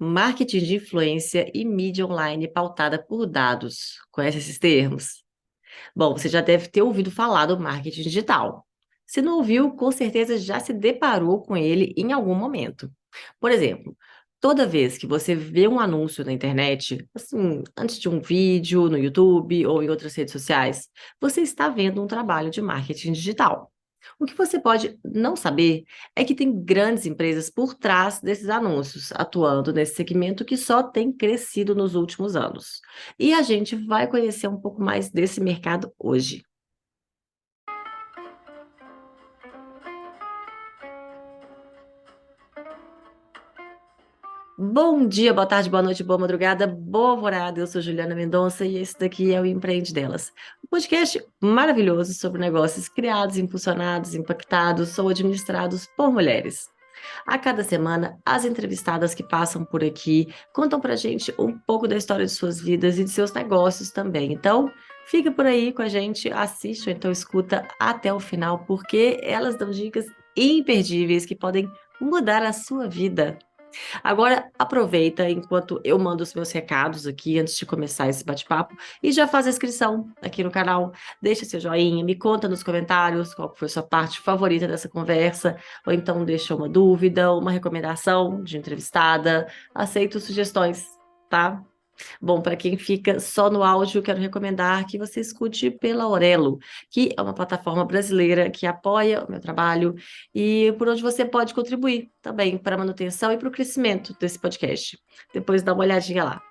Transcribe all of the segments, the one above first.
Marketing de influência e mídia online pautada por dados. Conhece esses termos? Bom, você já deve ter ouvido falar do marketing digital. Se não ouviu, com certeza já se deparou com ele em algum momento. Por exemplo, toda vez que você vê um anúncio na internet, assim, antes de um vídeo no YouTube ou em outras redes sociais, você está vendo um trabalho de marketing digital. O que você pode não saber é que tem grandes empresas por trás desses anúncios, atuando nesse segmento que só tem crescido nos últimos anos. E a gente vai conhecer um pouco mais desse mercado hoje. Bom dia, boa tarde, boa noite, boa madrugada, boa alvorada. Eu sou Juliana Mendonça e esse daqui é o Empreende Delas. Um podcast maravilhoso sobre negócios criados, impulsionados, impactados ou administrados por mulheres. A cada semana, as entrevistadas que passam por aqui contam pra gente um pouco da história de suas vidas e de seus negócios também. Então, fica por aí com a gente, assiste ou então escuta até o final, porque elas dão dicas imperdíveis que podem mudar a sua vida. Agora, aproveita enquanto eu mando os meus recados aqui antes de começar esse bate-papo e já faz a inscrição aqui no canal. Deixa seu joinha, me conta nos comentários qual foi a sua parte favorita dessa conversa, ou então deixa uma dúvida, uma recomendação de entrevistada. Aceito sugestões, tá? Bom, para quem fica só no áudio, quero recomendar que você escute pela Aurelo, que é uma plataforma brasileira que apoia o meu trabalho e por onde você pode contribuir também para a manutenção e para o crescimento desse podcast. Depois dá uma olhadinha lá.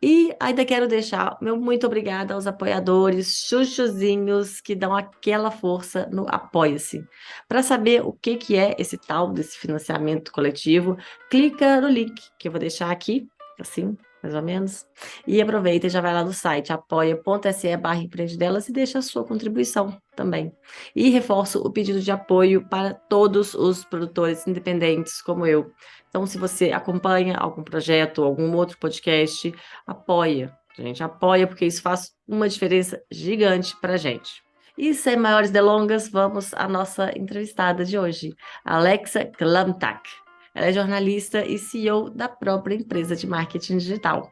E ainda quero deixar meu muito obrigada aos apoiadores, chuchuzinhos que dão aquela força no Apoia-se. Para saber o que é esse tal desse financiamento coletivo, clica no link que eu vou deixar aqui, assim, mais ou menos, e aproveita e já vai lá no site apoia.se/empreendedelas e deixa a sua contribuição também. E reforço o pedido de apoio para todos os produtores independentes como eu. Então, se você acompanha algum projeto, algum outro podcast, apoia, gente, apoia, porque isso faz uma diferença gigante para a gente. E sem maiores delongas, vamos à nossa entrevistada de hoje, Alexa Klamtak. Ela é jornalista e CEO da própria empresa de marketing digital.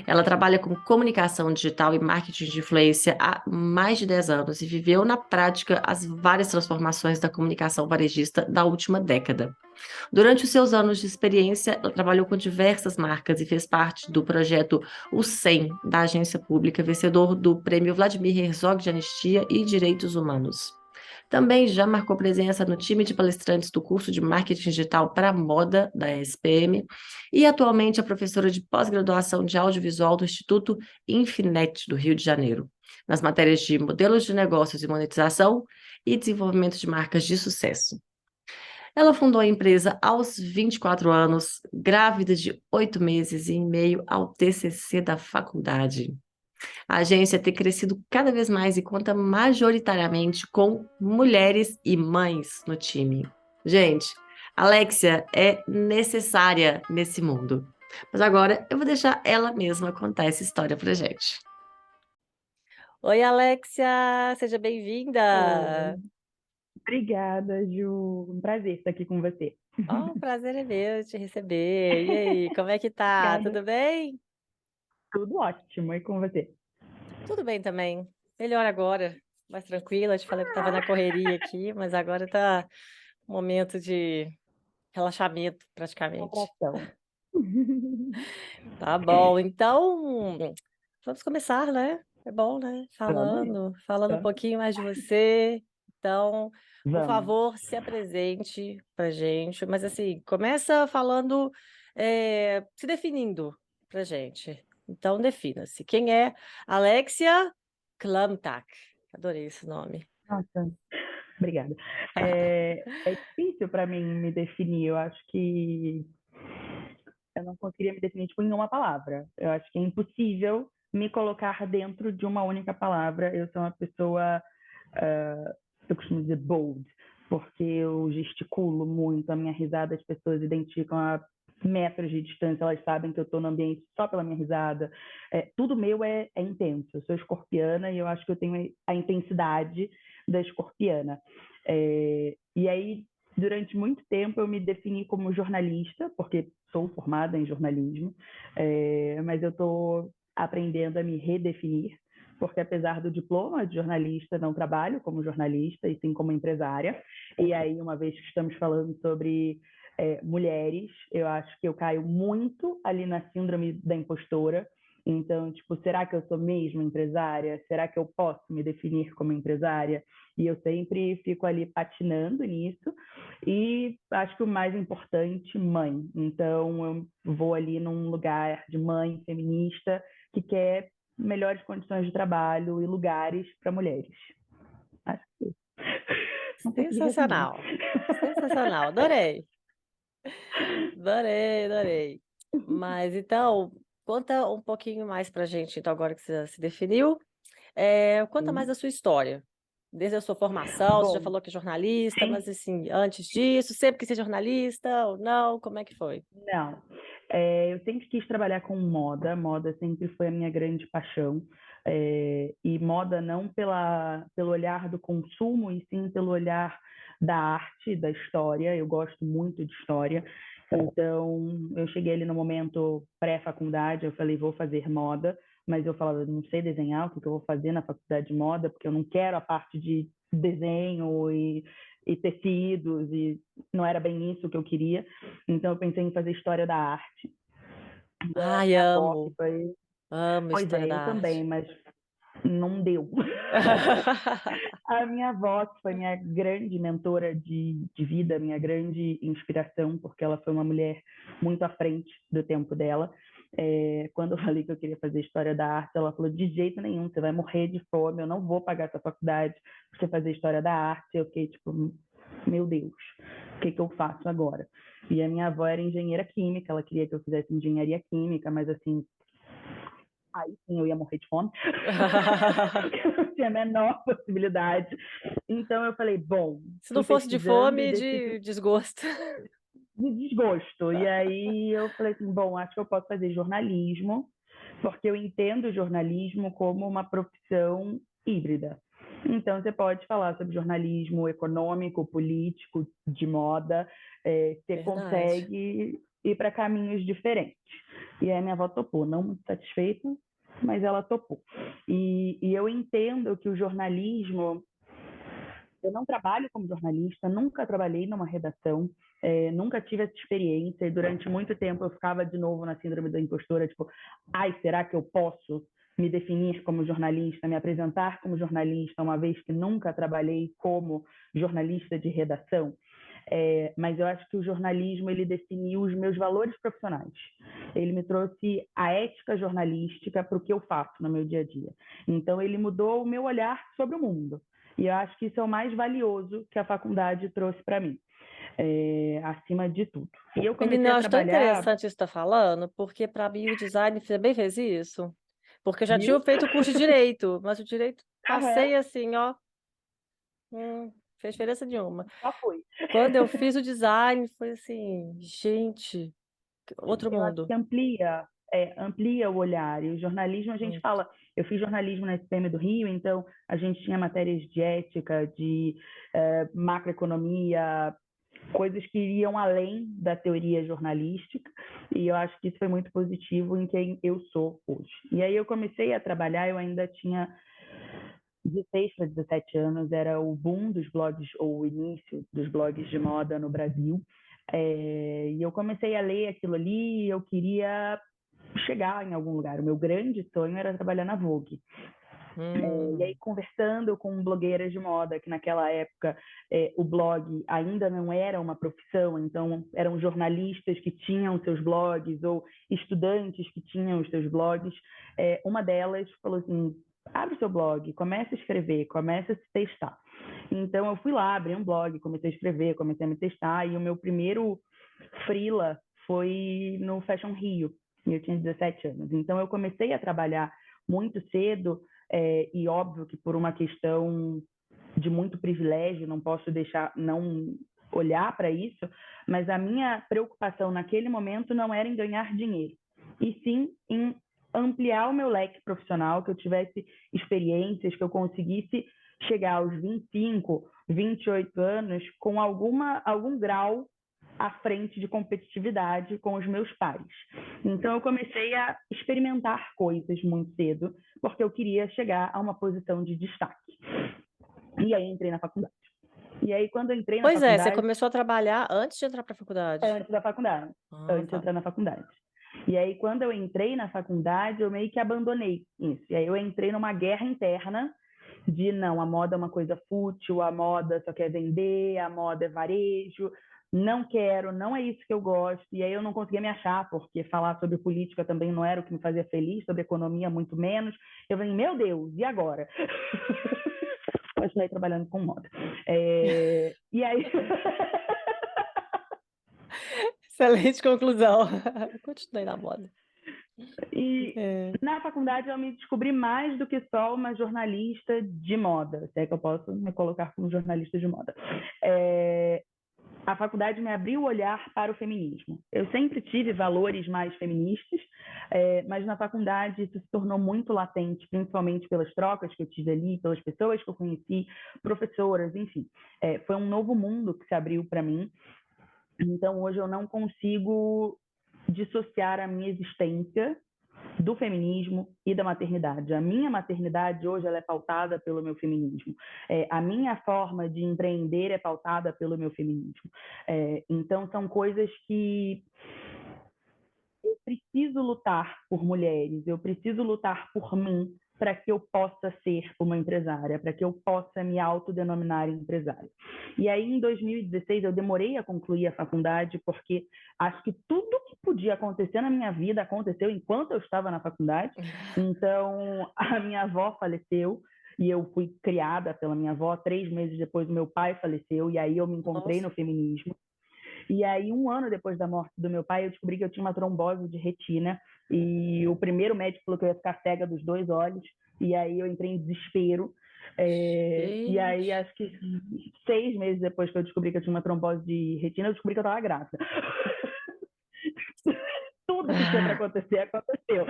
Ela trabalha com comunicação digital e marketing de influência há mais de 10 anos e viveu na prática as várias transformações da comunicação varejista da última década. Durante os seus anos de experiência, ela trabalhou com diversas marcas e fez parte do projeto O 100, da agência pública, vencedor do Prêmio Vladimir Herzog de Anistia e Direitos Humanos. Também já marcou presença no time de palestrantes do curso de Marketing Digital para a Moda, da ESPM, e atualmente é professora de pós-graduação de audiovisual do Instituto Infinet, do Rio de Janeiro, nas matérias de modelos de negócios e monetização e desenvolvimento de marcas de sucesso. Ela fundou a empresa aos 24 anos, grávida de 8 meses e em meio ao TCC da faculdade. A agência tem crescido cada vez mais e conta majoritariamente com mulheres e mães no time. Gente, Alexia é necessária nesse mundo. Mas agora eu vou deixar ela mesma contar essa história pra gente. Oi, Alexia, seja bem-vinda. Oi, obrigada, Ju. Um prazer estar aqui com você. Oh, o prazer é meu te receber. E aí, como é que tá? Obrigada. Tudo bem? Tudo ótimo. E com você? Tudo bem também. Melhor agora, mais tranquila. Te falei que estava na correria aqui, mas agora tá um momento de relaxamento, praticamente. Abração. Tá bom, então vamos começar, né? É bom, né? Vamos? Falando um Vamos? pouquinho mais de você. Então, por Vamos. favor, se apresente pra gente. Mas assim, começa falando, se definindo pra gente. Então, defina-se. Quem é Alexia Klamtak? Adorei esse nome. Nossa, obrigada. É difícil para mim me definir. Eu acho que eu não conseguiria me definir tipo, em uma palavra. Eu acho que é impossível me colocar dentro de uma única palavra. Eu sou uma pessoa, eu costumo dizer bold, porque eu gesticulo muito, a minha risada as pessoas identificam a metros de distância, elas sabem que eu estou no ambiente só pela minha risada. Tudo meu é intenso. Eu sou escorpiana e eu acho que eu tenho a intensidade da escorpiana. E aí, durante muito tempo, eu me defini como jornalista, porque sou formada em jornalismo, mas eu estou aprendendo a me redefinir, porque apesar do diploma de jornalista, não trabalho como jornalista e sim como empresária. E aí, uma vez que estamos falando sobre mulheres, eu acho que eu caio muito ali na síndrome da impostora. Então, tipo, será que eu sou mesmo empresária? Será que eu posso me definir como empresária? E eu sempre fico ali patinando nisso. E acho que o mais importante, mãe. Então, eu vou ali num lugar de mãe feminista que quer melhores condições de trabalho e lugares para mulheres. Acho que não consegui resumir. Sensacional. Sensacional. Adorei. Adorei, adorei. Mas então, conta um pouquinho mais pra gente, então, agora que você se definiu. Conta mais da sua história. Desde a sua formação, você já Bom, falou que é jornalista, mas assim, antes disso, sempre quis ser jornalista ou não? Como é que foi? não. Eu sempre quis trabalhar com moda, moda sempre foi a minha grande paixão. E moda não pelo olhar do consumo, e sim pelo olhar da arte, da história. Eu gosto muito de história. Então, eu cheguei ali no momento pré-faculdade, eu falei, vou fazer moda, mas eu falava, não sei desenhar, o que eu vou fazer na faculdade de moda, porque eu não quero a parte de desenho e tecidos, e não era bem isso que eu queria. Então, eu pensei em fazer história da arte. E a Ai, minha avó, que amo. foi. Amo Pois história é, da eu também, arte. mas não deu. A minha avó, que foi minha grande mentora de vida, minha grande inspiração, porque ela foi uma mulher muito à frente do tempo dela. Quando eu falei que eu queria fazer história da arte, ela falou: de jeito nenhum, você vai morrer de fome, eu não vou pagar essa faculdade para você fazer história da arte. Eu fiquei tipo, meu Deus, o que eu faço agora? E a minha avó era engenheira química, ela queria que eu fizesse engenharia química, mas assim, aí sim eu ia morrer de fome, porque eu não tinha a menor possibilidade. Então eu falei, bom, Se não fui fosse de pesquisando e fome, decidi de desgosto. de desgosto. E aí eu falei assim, bom, acho que eu posso fazer jornalismo, porque eu entendo o jornalismo como uma profissão híbrida. Então, você pode falar sobre jornalismo econômico, político, de moda, você Verdade. consegue ir para caminhos diferentes. E aí minha avó topou, não muito satisfeita, mas ela topou. E eu entendo que o jornalismo, eu não trabalho como jornalista, nunca trabalhei numa redação, nunca tive essa experiência, e durante muito tempo eu ficava de novo na síndrome da impostora, tipo, ai, será que eu posso me definir como jornalista, me apresentar como jornalista, uma vez que nunca trabalhei como jornalista de redação? Mas eu acho que o jornalismo ele definiu os meus valores profissionais. Ele me trouxe a ética jornalística para o que eu faço no meu dia a dia. Então ele mudou o meu olhar sobre o mundo. E eu acho que isso é o mais valioso que a faculdade trouxe para mim, acima de tudo. E eu comecei Menina, eu a acho tão trabalhar, interessante isso que você está falando, porque para mim o design também fez isso. Porque eu já tinha viu? feito o curso de Direito, mas o Direito Aham, passei assim, ó, fez diferença nenhuma. só fui. Quando eu fiz o design, foi assim, gente, outro Eu acho que mundo. amplia o olhar. E o jornalismo, a gente Muito. fala, eu fiz jornalismo na SPM do Rio, então a gente tinha matérias de ética, de macroeconomia, coisas que iriam além da teoria jornalística, e eu acho que isso foi muito positivo em quem eu sou hoje. E aí eu comecei a trabalhar, eu ainda tinha 16 para 17 anos, era o boom dos blogs, ou o início dos blogs de moda no Brasil, e eu comecei a ler aquilo ali, eu queria chegar em algum lugar. O meu grande sonho era trabalhar na Vogue. E aí, Hum, conversando com blogueiras de moda, que naquela época o blog ainda não era uma profissão, então eram jornalistas que tinham seus blogs ou estudantes que tinham os seus blogs, uma delas falou assim: abre o seu blog, comece a escrever, comece a se testar. Então eu fui lá, abri um blog, comecei a escrever, comecei a me testar, e o meu primeiro freela foi no Fashion Rio, e eu tinha 17 anos. Então eu comecei a trabalhar muito cedo, e óbvio que por uma questão de muito privilégio, não posso deixar, não olhar para isso, mas a minha preocupação naquele momento não era em ganhar dinheiro, e sim em ampliar o meu leque profissional, que eu tivesse experiências, que eu conseguisse chegar aos 25, 28 anos com algum grau à frente de competitividade com os meus pares. Então, eu comecei a experimentar coisas muito cedo, porque eu queria chegar a uma posição de destaque. E aí, entrei na faculdade. E aí, quando eu entrei na Pois é, você faculdade, começou a trabalhar antes de entrar para a faculdade. antes da faculdade, Ah, antes de tá. entrar na faculdade. E aí, quando eu entrei na faculdade, eu meio que abandonei isso. E aí, eu entrei numa guerra interna de não, a moda é uma coisa fútil, a moda só quer vender, a moda é varejo, não quero, não é isso que eu gosto. E aí eu não conseguia me achar, porque falar sobre política também não era o que me fazia feliz, sobre economia muito menos. Eu falei, meu Deus, e agora? Continuei trabalhando com moda. E aí... Excelente conclusão. Continuei na moda. E É. na faculdade eu me descobri mais do que só uma jornalista de moda, se é que eu posso me colocar como jornalista de moda. A faculdade me abriu o olhar para o feminismo. Eu sempre tive valores mais feministas, mas na faculdade isso se tornou muito latente, principalmente pelas trocas que eu tive ali, pelas pessoas que eu conheci, professoras, enfim. Foi um novo mundo que se abriu para mim. Então, hoje eu não consigo dissociar a minha existência do feminismo e da maternidade. A minha maternidade hoje ela é pautada pelo meu feminismo. A minha forma de empreender é pautada pelo meu feminismo. Então, são coisas que eu preciso lutar por mulheres, eu preciso lutar por mim para que eu possa ser uma empresária, para que eu possa me autodenominar empresária. E aí, em 2016, eu demorei a concluir a faculdade, porque acho que tudo que podia acontecer na minha vida aconteceu enquanto eu estava na faculdade. Então, a minha avó faleceu, e eu fui criada pela minha avó. 3 meses depois, o meu pai faleceu, e aí eu me encontrei Nossa. no feminismo. E aí, 1 ano depois da morte do meu pai, eu descobri que eu tinha uma trombose de retina. E o primeiro médico falou que eu ia ficar cega dos 2 olhos. E aí eu entrei em desespero. E aí, Gente. acho que 6 meses depois que eu descobri que eu tinha uma trombose de retina, eu descobri que eu estava grávida. Tudo que tinha para Ah, acontecer, aconteceu.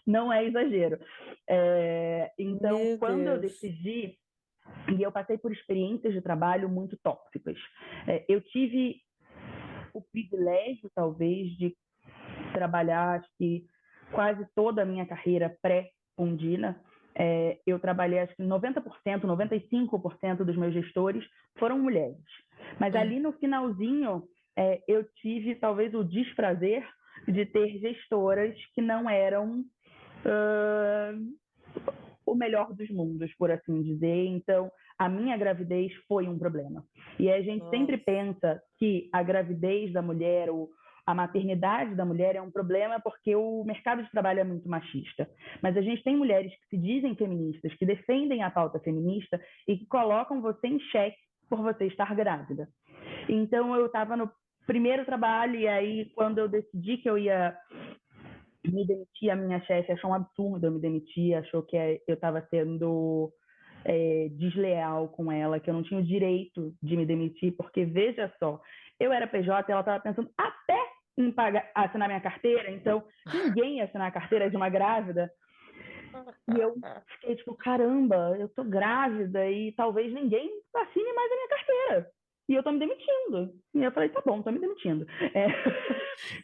Não é exagero. Então, meu quando eu Deus. decidi, e eu passei por experiências de trabalho muito tóxicas, eu tive o privilégio, talvez, de trabalhar, acho que quase toda a minha carreira pré-Undina. Eu trabalhei, acho que 90%, 95% dos meus gestores foram mulheres. Mas ali no finalzinho, eu tive talvez o desprazer de ter gestoras que não eram o melhor dos mundos, por assim dizer. Então, a minha gravidez foi um problema. E a gente sempre Nossa. pensa que a gravidez da mulher, ou a maternidade da mulher é um problema porque o mercado de trabalho é muito machista. Mas a gente tem mulheres que se dizem feministas, que defendem a pauta feminista e que colocam você em xeque por você estar grávida. Então, eu estava no primeiro trabalho e aí, quando eu decidi que eu ia me demitir, a minha chefe achou um absurdo eu me demitir, achou que eu estava sendo desleal com ela, que eu não tinha o direito de me demitir, porque veja só, eu era PJ, ela estava pensando até em assinar minha carteira, então ninguém ia assinar a carteira de uma grávida. E eu fiquei tipo, caramba, eu tô grávida e talvez ninguém assine mais a minha carteira. E eu tô me demitindo. E eu falei, tá bom, tô me demitindo.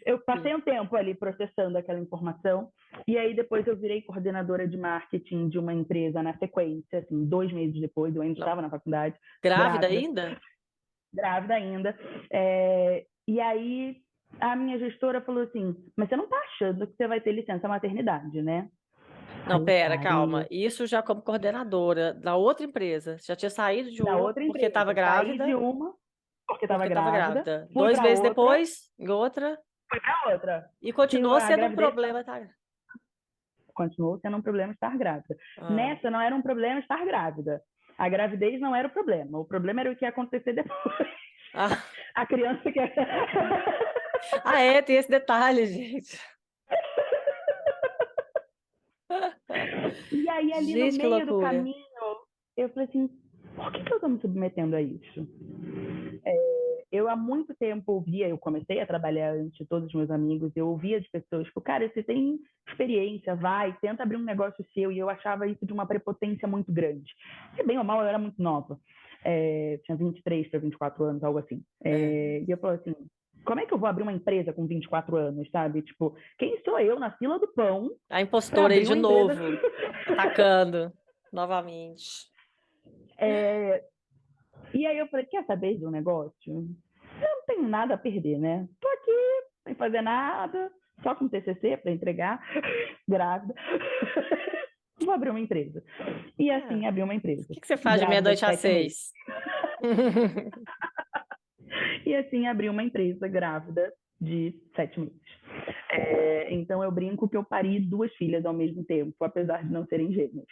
Eu passei um tempo ali processando aquela informação. E aí depois eu virei coordenadora de marketing de uma empresa na sequência, assim, 2 meses depois, eu ainda Não. estava na faculdade, Grávida grávida, ainda? grávida ainda. E aí a minha gestora falou assim, mas você não tá achando que você vai ter licença maternidade, né? Não, Aí eu pera, calma. parei, Isso já como coordenadora da outra empresa. Você já tinha saído de na uma outra porque estava empresa. Saí de grávida, uma porque estava porque estava grávida, grávida. fui Dois para meses outra, depois, em outra, fui para outra. e Que continuou a sendo um gravidez problema, tá? continuou sendo um problema estar grávida. Ah, Nessa não era um problema estar grávida. A gravidez não era o problema era o que ia acontecer depois. ah, A criança que. ah, é, tem esse detalhe, gente. E aí, ali no Gente, que meio do loucura. caminho, eu falei assim: por que eu estou me submetendo a isso? Eu há muito tempo ouvia, eu comecei a trabalhar antes de todos os meus amigos, eu ouvia de pessoas, tipo, cara, você tem experiência, vai, tenta abrir um negócio seu, e eu achava isso de uma prepotência muito grande. Porque bem ou mal eu era muito nova. tinha 23 para 24 anos, algo assim. E eu falei assim, como é que eu vou abrir uma empresa com 24 anos, sabe? Tipo, quem sou eu na fila do pão A para impostora aí abrir de uma empresa? novo, atacando novamente. E aí eu falei, quer saber de um negócio? Eu não tenho nada a perder, né? Tô aqui, sem fazer nada, só com TCC para entregar, grávida. Vou abrir uma empresa. E É. assim, abri uma O empresa. que que você faz de Grávida de meia-noite às 7 meses. 6? E assim, abri uma empresa grávida de 7 meses. Então eu brinco que eu pari 2 filhas ao mesmo tempo, apesar de não serem gêmeas.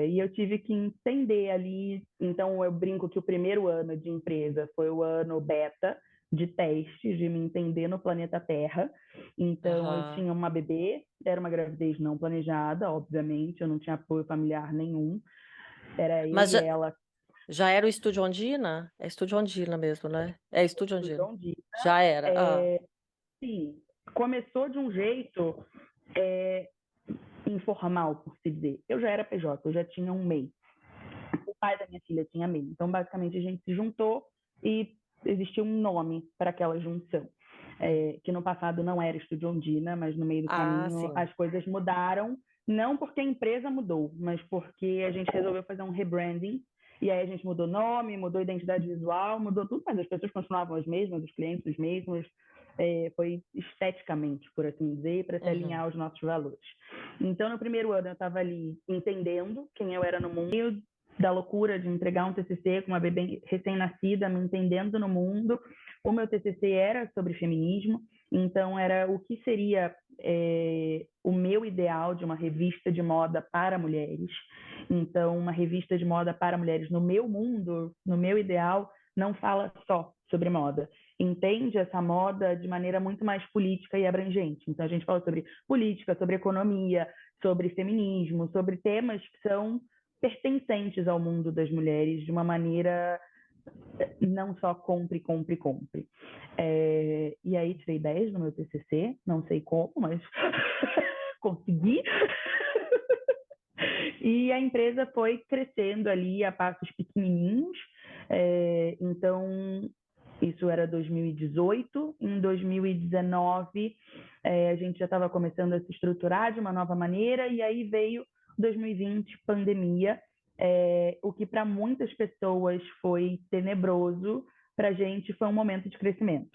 E eu tive que entender ali. Então eu brinco que o primeiro ano de empresa foi o ano beta de testes, de me entender no planeta Terra. Então eu Aham. tinha uma bebê, era uma gravidez não planejada, obviamente, eu não tinha apoio familiar nenhum. Era eu Mas e ela, já era o Estúdio Ondina? É Estúdio Ondina mesmo, né? É Estúdio do Ondina. João Dias. Já era. Ah. Sim, começou de um jeito informal, por se dizer. Eu já era PJ, eu já tinha um MEI. O pai da minha filha tinha MEI. Então, basicamente, a gente se juntou e existia um nome para aquela junção. Que no passado não era Estúdio Ondina, mas no meio do Ah, caminho sim. as coisas mudaram, não porque a empresa mudou, mas porque a gente resolveu fazer um rebranding. E aí a gente mudou nome, mudou identidade visual, mudou tudo, mas as pessoas continuavam as mesmas, os clientes os mesmos. Foi esteticamente, por assim dizer, para se Uhum. alinhar aos nossos valores. Então, no primeiro ano, eu estava ali entendendo quem eu era no mundo, da loucura de entregar um TCC com uma bebê recém-nascida, me entendendo no mundo. O meu TCC era sobre feminismo, então era o que seria o meu ideal de uma revista de moda para mulheres. Então, uma revista de moda para mulheres no meu mundo, no meu ideal, não fala só sobre moda. Entende essa moda de maneira muito mais política e abrangente. Então, a gente fala sobre política, sobre economia, sobre feminismo, sobre temas que são pertencentes ao mundo das mulheres de uma maneira não só compre, compre, compre. E aí tirei 10 no meu TCC, não sei como, mas consegui. E a empresa foi crescendo ali a passos pequenininhos. Então, isso era 2018. Em 2019, a gente já estava começando a se estruturar de uma nova maneira, e aí veio 2020, pandemia, o que para muitas pessoas foi tenebroso, para a gente foi um momento de crescimento.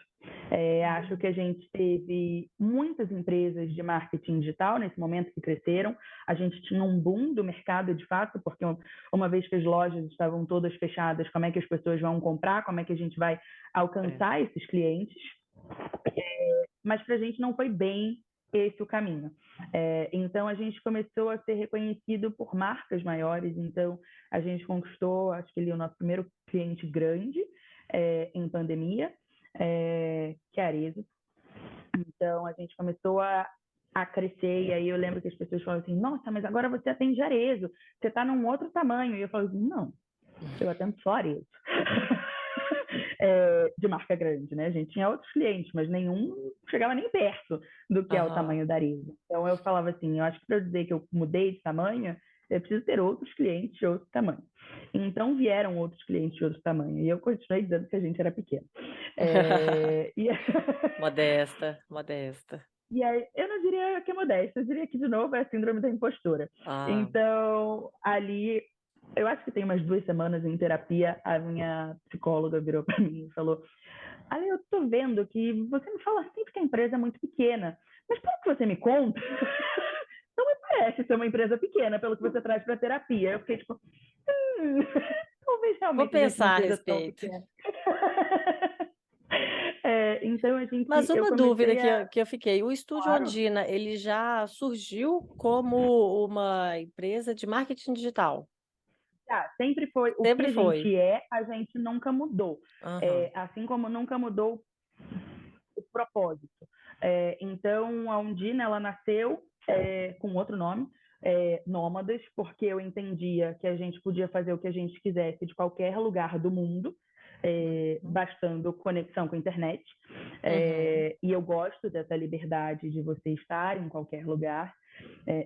Acho que a gente teve muitas empresas de marketing digital nesse momento que cresceram. A gente tinha um boom do mercado de fato, porque uma vez que as lojas estavam todas fechadas, como é que as pessoas vão comprar, como é que a gente vai alcançar esses clientes? Mas para a gente não foi bem esse o caminho. Então a gente começou a ser reconhecido por marcas maiores, então a gente conquistou, acho que ali o nosso primeiro cliente grande em pandemia, que é a Arezzo. Então a gente começou a crescer, e aí eu lembro que as pessoas falavam assim, nossa, mas agora você atende Arezzo, você está num outro tamanho. E eu falo assim, não, eu atendo só Arezzo. De marca grande, né? A gente tinha outros clientes, mas nenhum chegava nem perto do que é o Aham. tamanho da Arezzo. Então eu falava assim, eu acho que para dizer que eu mudei de tamanho, eu preciso ter outros clientes de outro tamanho. Então vieram outros clientes de outro tamanho, e eu continuei dizendo que a gente era pequeno. E... Modesta, modesta. E aí, eu não diria que é modesta, eu diria que, de novo, é a síndrome da impostora. Ah, Então, ali, eu acho que tem umas 2 semanas em terapia, a minha psicóloga virou para mim e falou: Ali, eu tô vendo que você me fala sempre que a empresa é muito pequena, mas pelo que você me conta, não me parece ser uma empresa pequena, pelo que você traz para terapia. Eu fiquei tipo, talvez vou realmente a gente não pensar a seja tão respeito. pequena. Então, Mas eu uma dúvida comecei que a. eu fiquei, o Estúdio Claro. Ondina, ele já surgiu como uma empresa de marketing digital? Sempre foi o que Sempre a foi. gente a gente nunca mudou. Aham. Assim como nunca mudou o propósito. Então, a Undina, ela nasceu com outro nome, Nômadas, porque eu entendia que a gente podia fazer o que a gente quisesse de qualquer lugar do mundo. bastando conexão com a internet. E eu gosto dessa liberdade de você estar em qualquer lugar.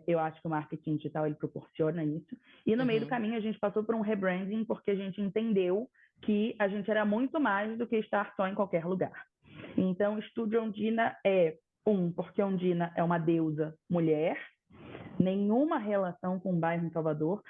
Eu acho que o marketing digital ele proporciona isso. E no meio do caminho a gente passou por um rebranding porque a gente entendeu que a gente era muito mais do que estar só em qualquer lugar. Então, o Estúdio Ondina porque Ondina é uma deusa mulher, nenhuma relação com o bairro em Salvador.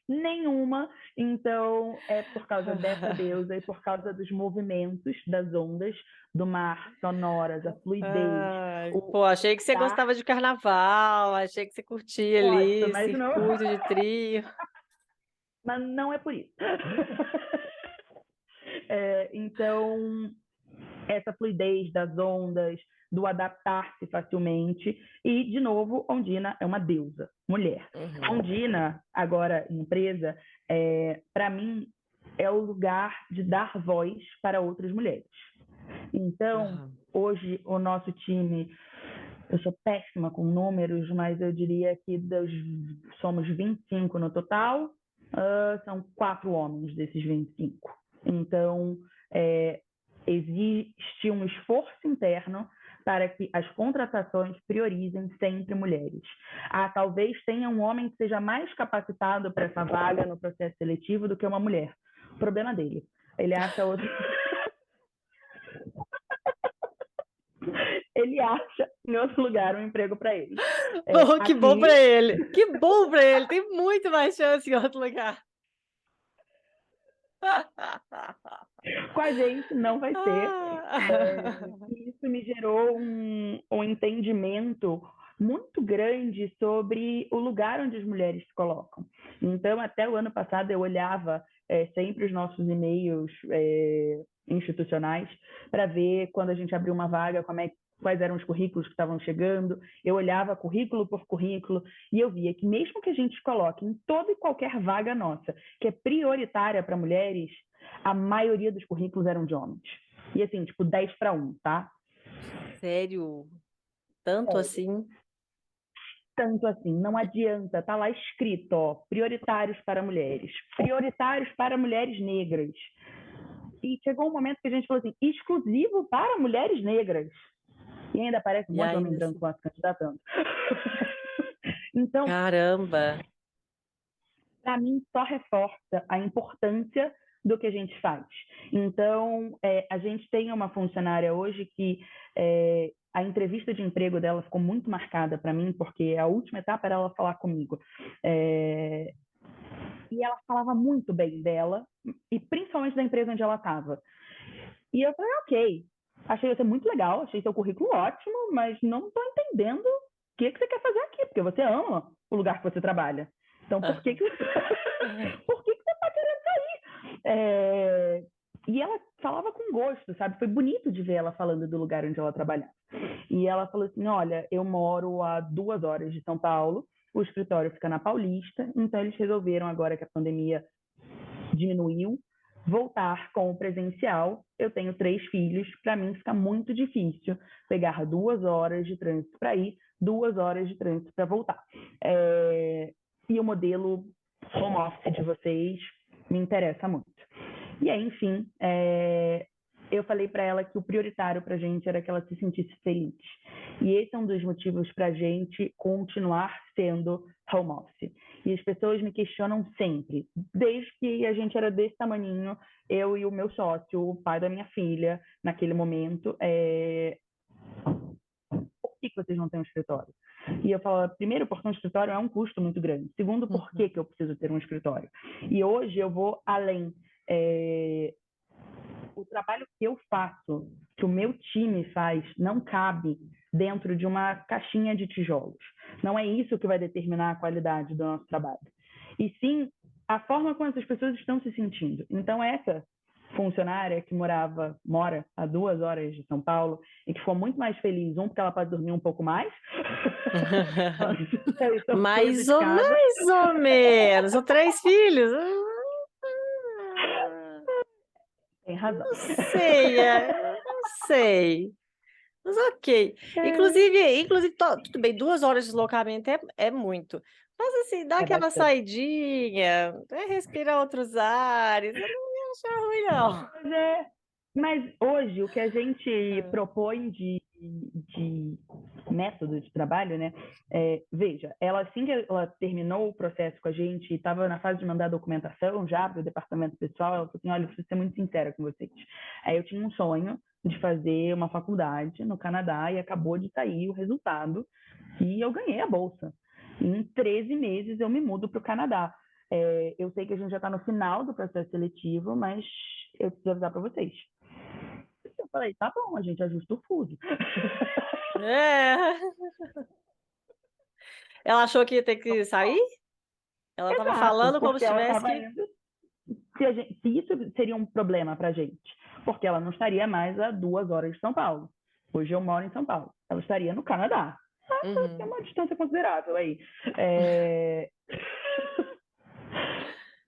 Nenhuma. Então, é por causa dessa deusa e por causa dos movimentos das ondas do mar, sonoras, a fluidez. Pô, achei que você gostava de carnaval, achei que você curtia ali, mas circuito de trio. Mas não é por isso. Então, essa fluidez das ondas, do adaptar-se facilmente. E, de novo, Ondina é uma deusa, mulher. Ondina, agora empresa, para mim, é o lugar de dar voz para outras mulheres. Então, hoje, o nosso time, eu sou péssima com números, mas eu diria que somos 25 no total, são 4 homens desses 25. Então, existe um esforço interno para que as contratações priorizem sempre mulheres. Talvez tenha um homem que seja mais capacitado para essa vaga no processo seletivo do que uma mulher. O problema dele. Ele acha outro... Ele acha em outro lugar um emprego para ele. Que bom para ele. Que bom para ele. Tem muito mais chance em outro lugar. Com a gente não vai ter. Isso me gerou um entendimento muito grande sobre o lugar onde as mulheres se colocam. Então, até o ano passado, eu olhava sempre os nossos e-mails institucionais para ver quando a gente abriu uma vaga, quais eram os currículos que estavam chegando. Eu olhava currículo por currículo e eu via que mesmo que a gente coloque em toda e qualquer vaga nossa, que é prioritária para mulheres, a maioria dos currículos eram de homens. E assim, tipo, 10 para 1, tá? Sério? Tanto assim? Tanto assim, não adianta, tá lá escrito, ó, prioritários para mulheres, prioritários para mulheres negras. E chegou um momento que a gente falou assim, exclusivo para mulheres negras. E ainda aparece um monte de homem branco lá se candidatando. Então, caramba! Para mim, só reforça a importância do que a gente faz. Então, a gente tem uma funcionária hoje que a entrevista de emprego dela ficou muito marcada para mim, porque a última etapa era ela falar comigo. E ela falava muito bem dela, e principalmente da empresa onde ela estava. E eu falei, ok, achei você muito legal, achei seu currículo ótimo, mas não estou entendendo o que você quer fazer aqui, porque você ama o lugar que você trabalha. Então, por que você está querendo sair? E ela falava com gosto, sabe? Foi bonito de ver ela falando do lugar onde ela trabalhava. E ela falou assim, olha, eu moro a 2 horas de São Paulo, o escritório fica na Paulista, então eles resolveram, agora que a pandemia diminuiu, voltar com o presencial. Eu tenho 3 filhos, para mim fica muito difícil pegar 2 horas de trânsito para ir, 2 horas de trânsito para voltar. E o modelo home office de vocês me interessa muito. E aí, enfim, eu falei para ela que o prioritário para a gente era que ela se sentisse feliz. E esse é um dos motivos para a gente continuar sendo home office. E as pessoas me questionam sempre, desde que a gente era desse tamaninho, eu e o meu sócio, o pai da minha filha, naquele momento, por que vocês não têm um escritório? E eu falo, primeiro, porque um escritório é um custo muito grande. Segundo, por que eu preciso ter um escritório? E hoje eu vou além. O trabalho que eu faço, que o meu time faz, não cabe dentro de uma caixinha de tijolos. Não é isso que vai determinar a qualidade do nosso trabalho. E sim, a forma como essas pessoas estão se sentindo. Então, essa funcionária que mora a 2 horas de São Paulo e que ficou muito mais feliz, porque ela pode dormir um pouco mais. mais ou menos. São 3 filhos. Tem razão. Não sei. Mas ok. Inclusive tudo bem, 2 horas de deslocamento é muito. Mas assim, dá É aquela bastante. saidinha, respirar outros ares, eu não ia achar ruim, não. Mas, mas hoje o que a gente É. propõe de método de trabalho, né? Veja, ela assim que ela terminou o processo com a gente, estava na fase de mandar documentação já para o departamento pessoal, ela falou assim, olha, eu preciso ser muito sincera com vocês. Aí eu tinha um sonho de fazer uma faculdade no Canadá e acabou de sair o resultado e eu ganhei a bolsa. Em 13 meses eu me mudo para o Canadá. Eu sei que a gente já está no final do processo seletivo, mas eu preciso avisar para vocês. Eu falei, tá bom, a gente ajusta o fuso. É. Ela achou que ia ter que sair? Ela estava Exato, falando como porque se ela tivesse estava que. indo. Se isso seria um problema para a gente, porque ela não estaria mais a 2 horas de São Paulo. Hoje eu moro em São Paulo. Ela estaria no Canadá. Tem Uhum. uma distância considerável aí. É...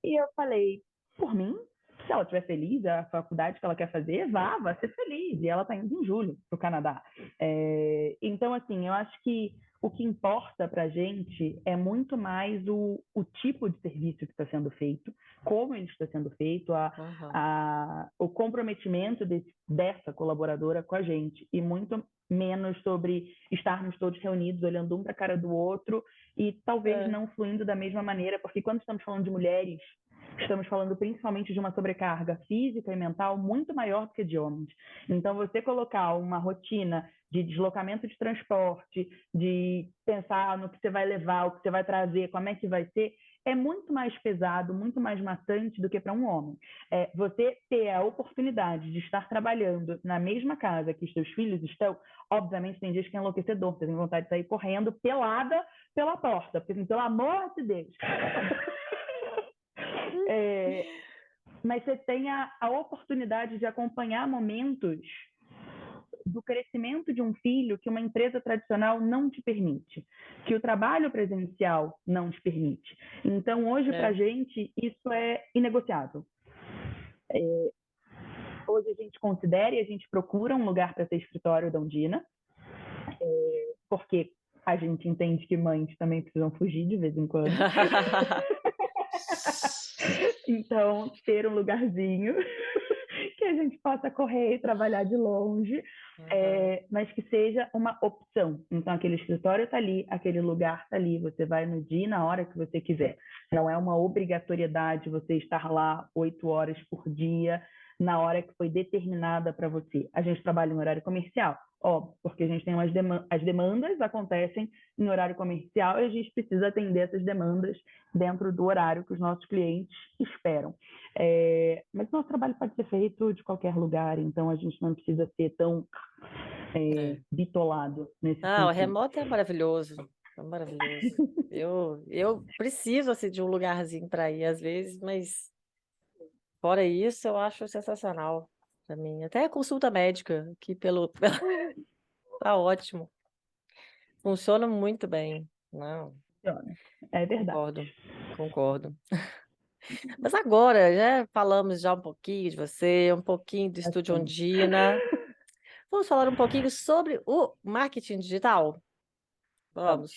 E eu falei, por mim, se ela estiver feliz, a faculdade que ela quer fazer, vá ser feliz. E ela está indo em julho para o Canadá. Então, assim, eu acho que o que importa para a gente é muito mais o tipo de serviço que está sendo feito, como ele está sendo feito, Aham. o comprometimento dessa colaboradora com a gente, e muito menos sobre estarmos todos reunidos, olhando um para a cara do outro e talvez É. não fluindo da mesma maneira, porque quando estamos falando de mulheres, estamos falando principalmente de uma sobrecarga física e mental muito maior do que de homens. Então, você colocar uma rotina de deslocamento de transporte, de pensar no que você vai levar, o que você vai trazer, como é que vai ser, é muito mais pesado, muito mais maçante do que para um homem. Você ter a oportunidade de estar trabalhando na mesma casa que os seus filhos estão, obviamente tem dias que é enlouquecedor, você tem vontade de sair correndo pelada pela porta, porque, pelo amor de Deus. É, mas você tem a oportunidade de acompanhar momentos do crescimento de um filho que uma empresa tradicional não te permite, que o trabalho presencial não te permite. Então, hoje, para a É. gente, isso é inegociável. Hoje a gente considera e a gente procura um lugar para ser escritório da Undina, porque a gente entende que mães também precisam fugir de vez em quando. Então, ter um lugarzinho que a gente possa correr e trabalhar de longe, Aham. mas que seja uma opção. Então, aquele escritório está ali, aquele lugar está ali, você vai no dia e na hora que você quiser. Não é uma obrigatoriedade você estar lá 8 horas por dia, na hora que foi determinada para você. A gente trabalha em horário comercial, óbvio, porque a gente tem as demandas acontecem em horário comercial e a gente precisa atender essas demandas dentro do horário que os nossos clientes esperam. Mas nosso trabalho pode ser feito de qualquer lugar, então a gente não precisa ser tão É. bitolado nesse Ah, o sentido. remoto é maravilhoso. É maravilhoso. Eu preciso assim, de um lugarzinho para ir às vezes, mas fora isso, eu acho sensacional para mim. Até a consulta médica, que tá ótimo. Funciona muito bem. Não, É verdade. concordo, concordo. Mas agora, já falamos já um pouquinho de você, um pouquinho do Estúdio Assim, Ondina. Vamos falar um pouquinho sobre o marketing digital? vamos. Vamos.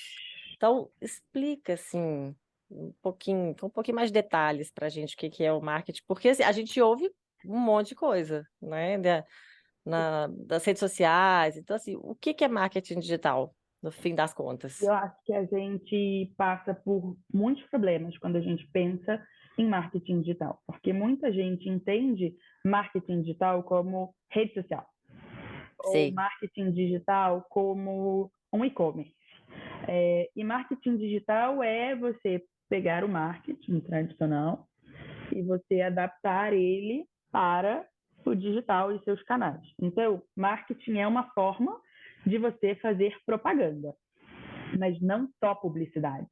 Então, explica assim com um pouquinho mais de detalhes para a gente o que que é o marketing, porque assim, a gente ouve um monte de coisa, né, das redes sociais. Então, assim, o que que é marketing digital, no fim das contas? Eu acho que a gente passa por muitos problemas quando a gente pensa em marketing digital, porque muita gente entende marketing digital como rede social, ou Sei. marketing digital como um e-commerce. E marketing digital é você pegar o marketing tradicional e você adaptar ele para o digital e seus canais. Então, marketing é uma forma de você fazer propaganda, mas não só publicidade.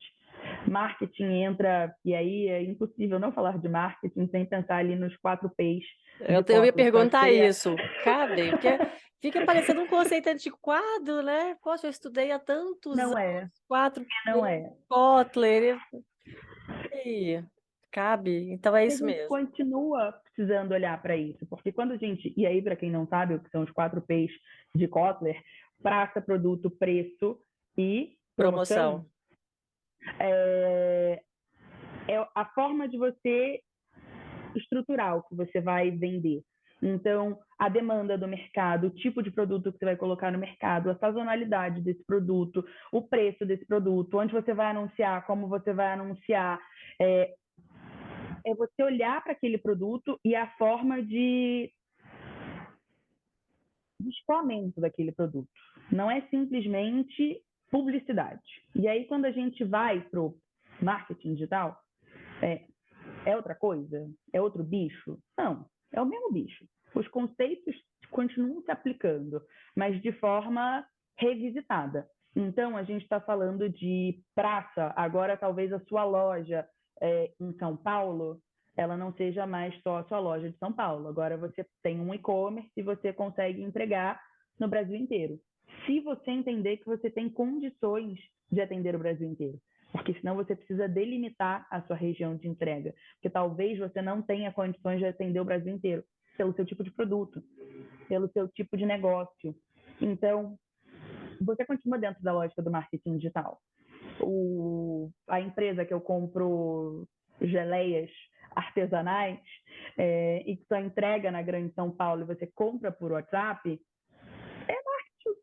Marketing entra, e aí é impossível não falar de marketing sem pensar ali nos 4 P's de Eu ia Kotler, que eu acho que perguntar seria. isso. Cadê? Porque fica parecendo um conceito antiquado, né? Poxa, eu estudei há tantos Não anos, é, quatro não p é. Kotler. E cabe? Então é E a isso gente mesmo. continua precisando olhar para isso, porque quando a gente. E aí, para quem não sabe, o que são os 4 P's de Kotler: praça, produto, preço e promoção. Promoção. É a forma de você estruturar o que você vai vender. Então, a demanda do mercado, o tipo de produto que você vai colocar no mercado, a sazonalidade desse produto, o preço desse produto, onde você vai anunciar, como você vai anunciar. É você olhar para aquele produto e a forma de escoamento daquele produto. Não é simplesmente publicidade. E aí, quando a gente vai para o marketing digital, é outra coisa? É outro bicho? Não, é o mesmo bicho. Os conceitos continuam se aplicando, mas de forma revisitada. Então, a gente está falando de praça, agora talvez a sua loja em São Paulo, ela não seja mais só a sua loja de São Paulo. Agora você tem um e-commerce e você consegue entregar no Brasil inteiro. Se você entender que você tem condições de atender o Brasil inteiro. Porque senão você precisa delimitar a sua região de entrega. Porque talvez você não tenha condições de atender o Brasil inteiro pelo seu tipo de produto, pelo seu tipo de negócio. Então, você continua dentro da lógica do marketing digital. A empresa que eu compro geleias artesanais e que só entrega na Grande São Paulo e você compra por WhatsApp,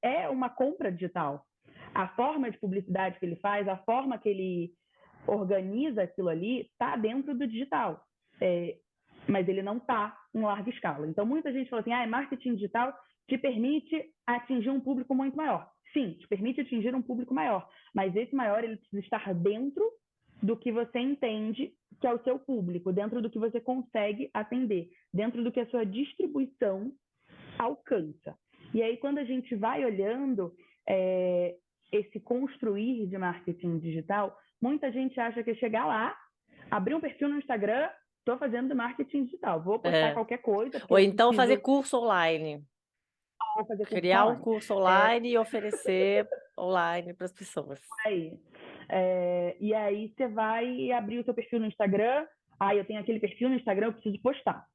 é uma compra digital. A forma de publicidade que ele faz, a forma que ele organiza aquilo ali, está dentro do digital. Mas ele não está em larga escala. Então, muita gente fala assim, marketing digital te permite atingir um público muito maior. Sim, te permite atingir um público maior, mas esse maior ele precisa estar dentro do que você entende que é o seu público, dentro do que você consegue atender, dentro do que a sua distribuição alcança. E aí, quando a gente vai olhando esse construir de marketing digital, muita gente acha que é chegar lá, abrir um perfil no Instagram, estou fazendo marketing digital, vou postar qualquer coisa, porque Ou eu então fazer preciso... curso online. Vou fazer curso Criar um online. curso online e oferecer online para as pessoas. Aí. E aí você vai abrir o seu perfil no Instagram, eu tenho aquele perfil no Instagram, eu preciso postar.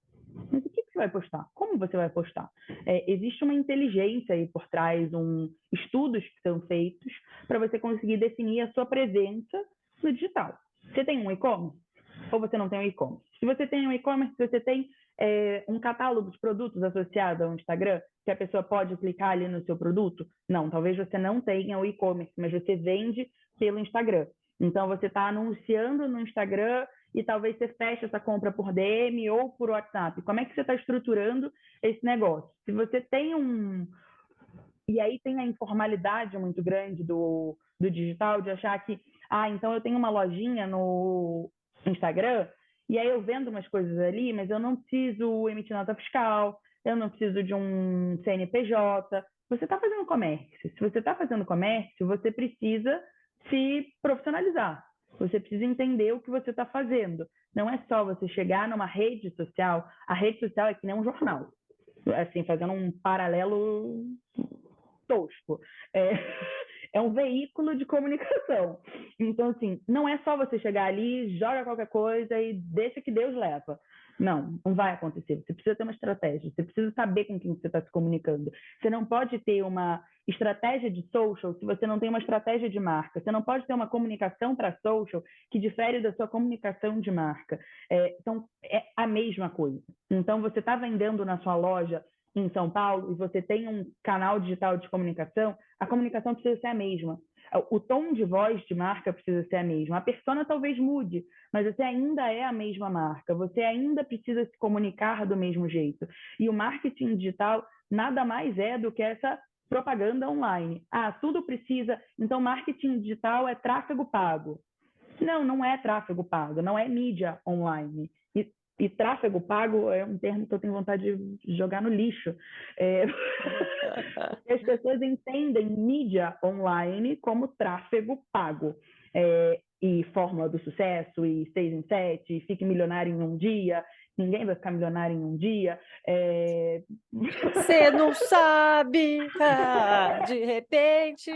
Mas o que você vai postar? Como você vai postar? Existe uma inteligência aí por trás, estudos que são feitos para você conseguir definir a sua presença no digital. Você tem um e-commerce? Ou você não tem um e-commerce? Se você tem um e-commerce, você tem um catálogo de produtos associado ao Instagram, que a pessoa pode clicar ali no seu produto? Não, talvez você não tenha o e-commerce, mas você vende pelo Instagram. Então, você está anunciando no Instagram e talvez você feche essa compra por DM ou por WhatsApp. Como é que você está estruturando esse negócio? Se você tem E aí tem a informalidade muito grande do digital, de achar que, então eu tenho uma lojinha no Instagram e aí eu vendo umas coisas ali, mas eu não preciso emitir nota fiscal, eu não preciso de um CNPJ. Você está fazendo comércio. Se você está fazendo comércio, você precisa se profissionalizar. Você precisa entender o que você está fazendo. Não é só você chegar numa rede social. A rede social é que nem um jornal. Assim, fazendo um paralelo tosco. É um veículo de comunicação. Então, assim, não é só você chegar ali, joga qualquer coisa e deixa que Deus leva. Não vai acontecer. Você precisa ter uma estratégia, você precisa saber com quem você está se comunicando. Você não pode ter uma estratégia de social se você não tem uma estratégia de marca. Você não pode ter uma comunicação para social que difere da sua comunicação de marca. Então, é a mesma coisa. Então, você está vendendo na sua loja em São Paulo e você tem um canal digital de comunicação, a comunicação precisa ser a mesma. O tom de voz de marca precisa ser a mesma. A persona talvez mude, mas você ainda é a mesma marca. Você ainda precisa se comunicar do mesmo jeito. E o marketing digital nada mais é do que essa propaganda online. Tudo precisa... Então, marketing digital é tráfego pago. Não é tráfego pago, não é mídia online. E tráfego pago é um termo que eu tenho vontade de jogar no lixo. As pessoas entendem mídia online como tráfego pago. E fórmula do sucesso, e 6 em 7, e fique milionário em um dia. Ninguém vai ficar milionário em um dia. Você não sabe, de repente,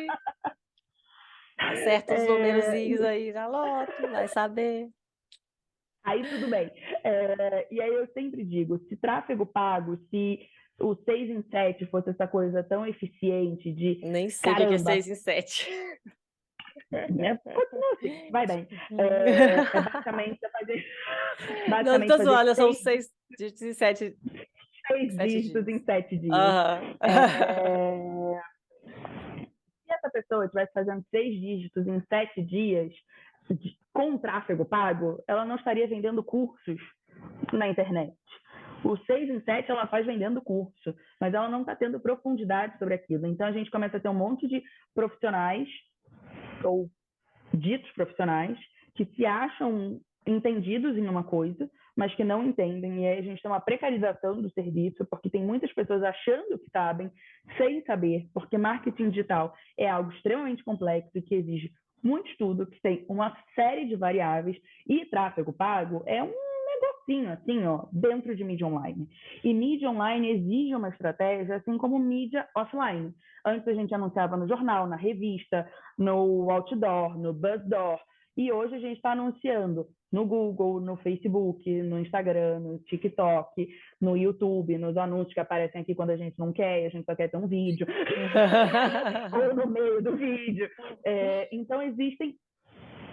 acerta uns numerozinhos aí na loto, vai saber. Aí tudo bem. E aí eu sempre digo, se tráfego pago, se o 6 em 7 fosse essa coisa tão eficiente de Nem sei o que é caramba, 6 em 7. Continua assim, vai bem. É basicamente você fazer, Não, não basicamente tô fazer zoando, são seis, 6 de 7, seis 7 dígitos dias. em 7 dias. Aham. É, se essa pessoa estivesse fazendo 6 dígitos em 7 dias, com tráfego pago, ela não estaria vendendo cursos na internet. O 6 em 7 ela faz vendendo curso, mas ela não está tendo profundidade sobre aquilo. Então a gente começa a ter um monte de profissionais, ou ditos profissionais, que se acham entendidos em uma coisa, mas que não entendem. E aí a gente tem uma precarização do serviço, porque tem muitas pessoas achando que sabem, sem saber, porque marketing digital é algo extremamente complexo e que exige muito estudo, que tem uma série de variáveis, e tráfego pago é um negocinho assim, ó, dentro de mídia online. E mídia online exige uma estratégia, assim como mídia offline. Antes a gente anunciava no jornal, na revista, no outdoor, no buzzdoor, e hoje a gente está anunciando no Google, no Facebook, no Instagram, no TikTok, no YouTube, nos anúncios que aparecem aqui quando a gente não quer, e a gente só quer ter um vídeo, ou no meio do vídeo. Então existem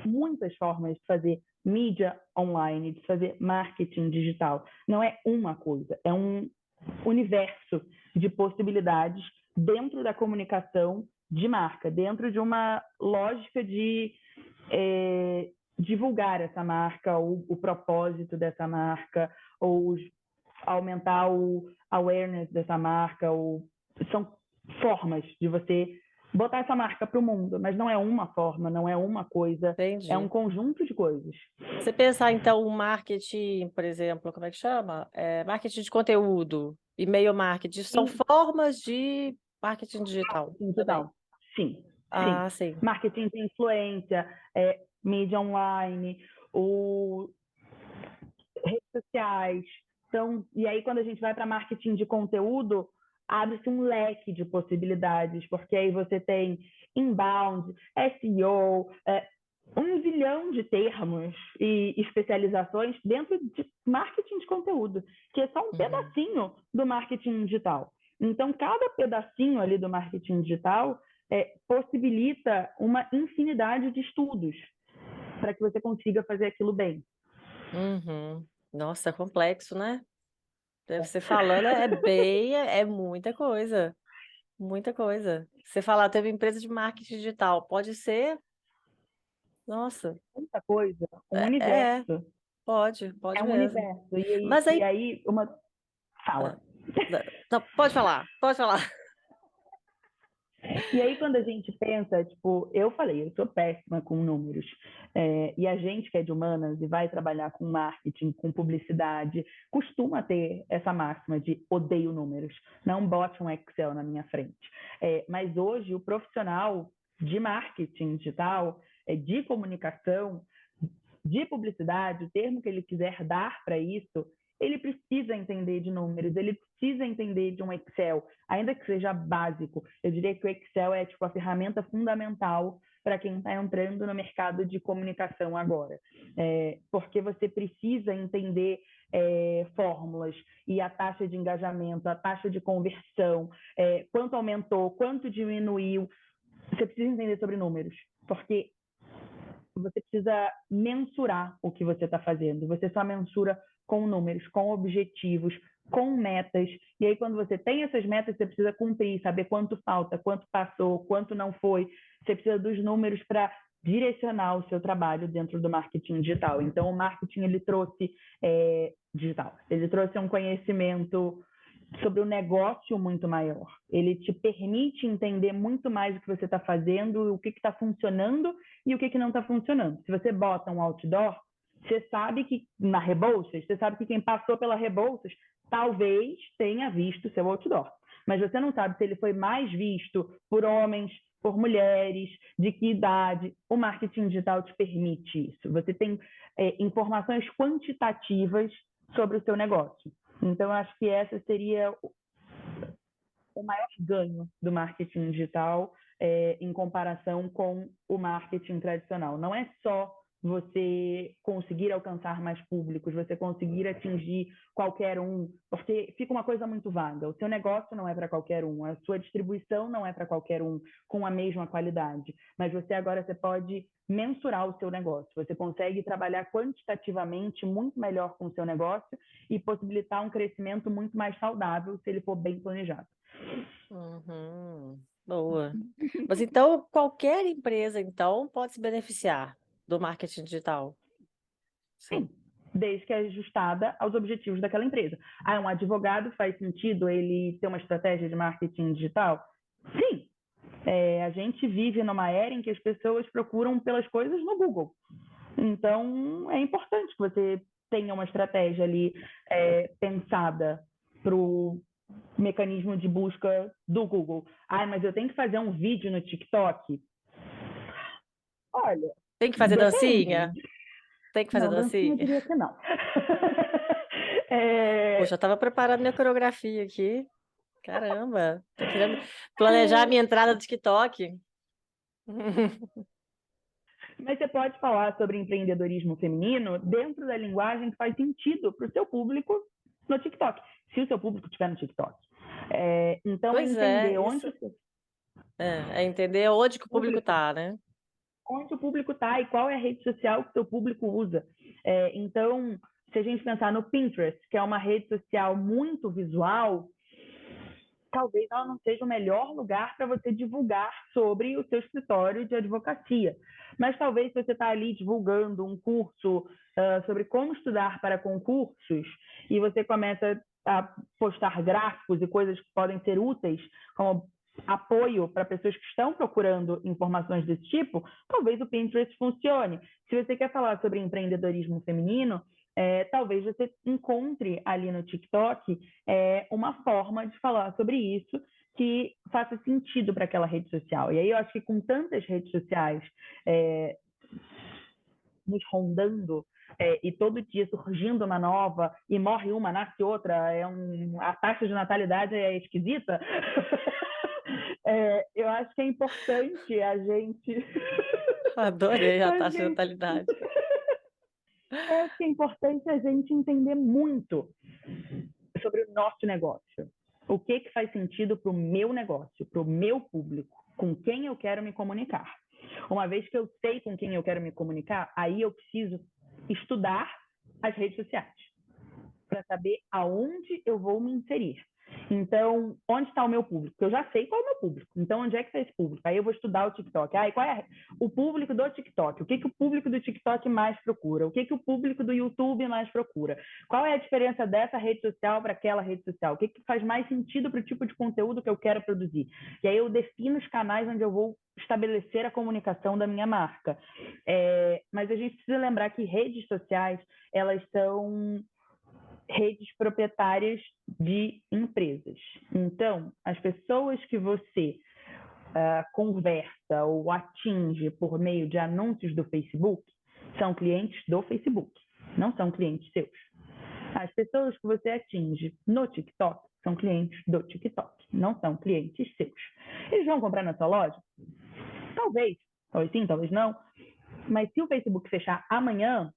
muitas formas de fazer mídia online, de fazer marketing digital. Não é uma coisa, é um universo de possibilidades dentro da comunicação de marca, dentro de uma lógica de divulgar essa marca, o propósito dessa marca, ou aumentar o awareness dessa marca, ou são formas de você botar essa marca para o mundo, mas não é uma forma, não é uma coisa, é um Entendi. conjunto de coisas. Você pensar, então, o marketing, por exemplo, como é que chama? Marketing de conteúdo, e-mail marketing, são Sim, formas de marketing digital também. digital. Sim, sim. Ah, sim. Marketing de influência, mídia online, redes sociais. Então, e aí, quando a gente vai para marketing de conteúdo, abre-se um leque de possibilidades, porque aí você tem inbound, SEO, um zilhão de termos e especializações dentro de marketing de conteúdo, que é só um Uhum. pedacinho do marketing digital. Então, cada pedacinho ali do marketing digital possibilita uma infinidade de estudos para que você consiga fazer aquilo bem. Uhum. Nossa, é complexo, né? Deve ser falando, é muita coisa. Muita coisa. Você falar, teve empresa de marketing digital, pode ser, nossa, Muita coisa, um é, é, universo. pode É um mesmo. universo. E aí, Mas e aí, aí uma ah, fala. não, pode falar, pode falar. E aí, quando a gente pensa, tipo, eu falei, eu sou péssima com números. E a gente que é de humanas e vai trabalhar com marketing, com publicidade, costuma ter essa máxima de odeio números. Não bote um Excel na minha frente. Mas hoje, o profissional de marketing digital, de comunicação, de publicidade, o termo que ele quiser dar para isso, ele precisa entender de números, ele precisa entender de um Excel, ainda que seja básico. Eu diria que o Excel é tipo a ferramenta fundamental para quem está entrando no mercado de comunicação agora, porque você precisa entender fórmulas e a taxa de engajamento, a taxa de conversão, quanto aumentou, quanto diminuiu. Você precisa entender sobre números, porque você precisa mensurar o que você está fazendo. Você só mensura com números, com objetivos, com metas. E aí, quando você tem essas metas, você precisa cumprir, saber quanto falta, quanto passou, quanto não foi. Você precisa dos números para direcionar o seu trabalho dentro do marketing digital. Então, o marketing ele trouxe digital, ele trouxe um conhecimento sobre o negócio muito maior. Ele te permite entender muito mais o que você está fazendo, o que está funcionando e o que não está funcionando. Se você bota um outdoor, você sabe que na Rebouças, você sabe que quem passou pela Rebouças talvez tenha visto seu outdoor. Mas você não sabe se ele foi mais visto por homens, por mulheres, de que idade. O marketing digital te permite isso. Você tem informações quantitativas sobre o seu negócio. Então, eu acho que essa seria o maior ganho do marketing digital em comparação com o marketing tradicional. Não é só você conseguir alcançar mais públicos, você conseguir atingir qualquer um, porque fica uma coisa muito vaga. O seu negócio não é para qualquer um, a sua distribuição não é para qualquer um com a mesma qualidade, mas você pode mensurar o seu negócio, você consegue trabalhar quantitativamente muito melhor com o seu negócio e possibilitar um crescimento muito mais saudável se ele for bem planejado. Boa. Mas então, qualquer empresa, então, pode se beneficiar do marketing digital. Sim, desde que é ajustada aos objetivos daquela empresa. Ah, um advogado faz sentido ele ter uma estratégia de marketing digital? Sim. A gente vive numa era em que as pessoas procuram pelas coisas no Google. Então, é importante que você tenha uma estratégia ali pensada para o mecanismo de busca do Google. Ah, mas eu tenho que fazer um vídeo no TikTok? Olha, Tem que fazer dancinha? depende. Tem que fazer Não, dancinha eu dancinha? diria que não. Poxa, eu estava preparando minha coreografia aqui. Caramba, tô querendo planejar a minha entrada no TikTok. Mas você pode falar sobre empreendedorismo feminino dentro da linguagem que faz sentido para o seu público no TikTok, se o seu público estiver no TikTok. Então, Pois é, entender isso. É entender onde que o público tá, né? onde o público está e qual é a rede social que o seu público usa. Então, se a gente pensar no Pinterest, que é uma rede social muito visual, talvez ela não seja o melhor lugar para você divulgar sobre o seu escritório de advocacia. Mas talvez se você está ali divulgando um curso sobre como estudar para concursos e você começa a postar gráficos e coisas que podem ser úteis, como apoio para pessoas que estão procurando informações desse tipo, talvez o Pinterest funcione. Se você quer falar sobre empreendedorismo feminino, talvez você encontre ali no TikTok uma forma de falar sobre isso que faça sentido para aquela rede social. E aí eu acho que com tantas redes sociais nos rondando e todo dia surgindo uma nova e morre uma, nasce outra, a taxa de natalidade é esquisita. Eu acho que é importante a gente. Adorei a taxa de natalidade. Eu acho que é importante a gente entender muito sobre o nosso negócio. O que faz sentido para o meu negócio, para o meu público, com quem eu quero me comunicar. Uma vez que eu sei com quem eu quero me comunicar, aí eu preciso estudar as redes sociais para saber aonde eu vou me inserir. Então, onde está o meu público? Eu já sei qual é o meu público. Então, onde é que está esse público? Aí eu vou estudar o TikTok. E qual é o público do TikTok? O que o público do TikTok mais procura? O que o público do YouTube mais procura? Qual é a diferença dessa rede social para aquela rede social? O que faz mais sentido para o tipo de conteúdo que eu quero produzir? E aí eu defino os canais onde eu vou estabelecer a comunicação da minha marca. Mas a gente precisa lembrar que redes sociais, elas são redes proprietárias de empresas. Então, as pessoas que você conversa ou atinge por meio de anúncios do Facebook são clientes do Facebook, não são clientes seus. As pessoas que você atinge no TikTok são clientes do TikTok, não são clientes seus. Eles vão comprar na sua loja? Talvez sim, talvez não. Mas se o Facebook fechar amanhã,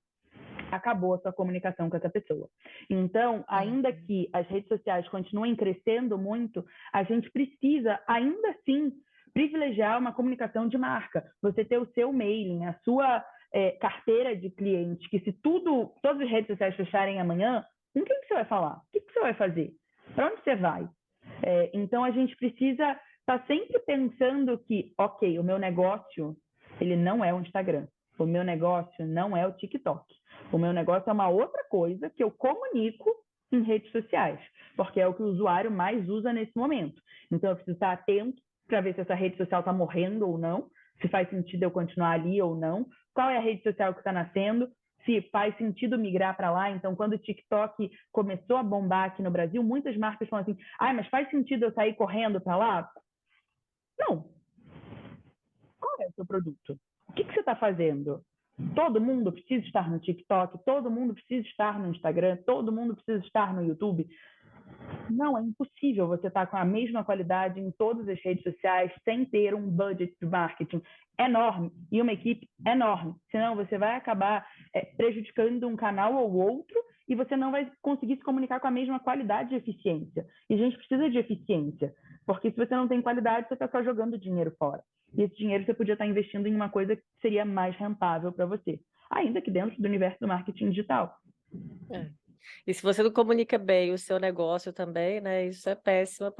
acabou a sua comunicação com essa pessoa. Então, ainda que as redes sociais continuem crescendo muito, a gente precisa, ainda assim, privilegiar uma comunicação de marca. Você ter o seu mailing, a sua carteira de clientes, que se todas as redes sociais fecharem amanhã, com quem que você vai falar? O que você vai fazer? Para onde você vai? Então, a gente precisa estar sempre pensando que, ok, o meu negócio, ele não é o Instagram. O meu negócio não é o TikTok. O meu negócio é uma outra coisa que eu comunico em redes sociais, porque é o que o usuário mais usa nesse momento. Então, eu preciso estar atento para ver se essa rede social está morrendo ou não, se faz sentido eu continuar ali ou não, qual é a rede social que está nascendo, se faz sentido migrar para lá. Então, quando o TikTok começou a bombar aqui no Brasil, muitas marcas falam assim, mas faz sentido eu sair correndo para lá? Não. Qual é o seu produto? O que você está fazendo? Todo mundo precisa estar no TikTok, todo mundo precisa estar no Instagram, todo mundo precisa estar no YouTube. Não, é impossível você estar com a mesma qualidade em todas as redes sociais sem ter um budget de marketing enorme e uma equipe enorme. Senão você vai acabar prejudicando um canal ou outro e você não vai conseguir se comunicar com a mesma qualidade de eficiência. E a gente precisa de eficiência, porque se você não tem qualidade, você está só jogando dinheiro fora. E esse dinheiro você podia estar investindo em uma coisa que seria mais rentável para você, ainda que dentro do universo do marketing digital. É. E se você não comunica bem o seu negócio também, né? Isso é péssimo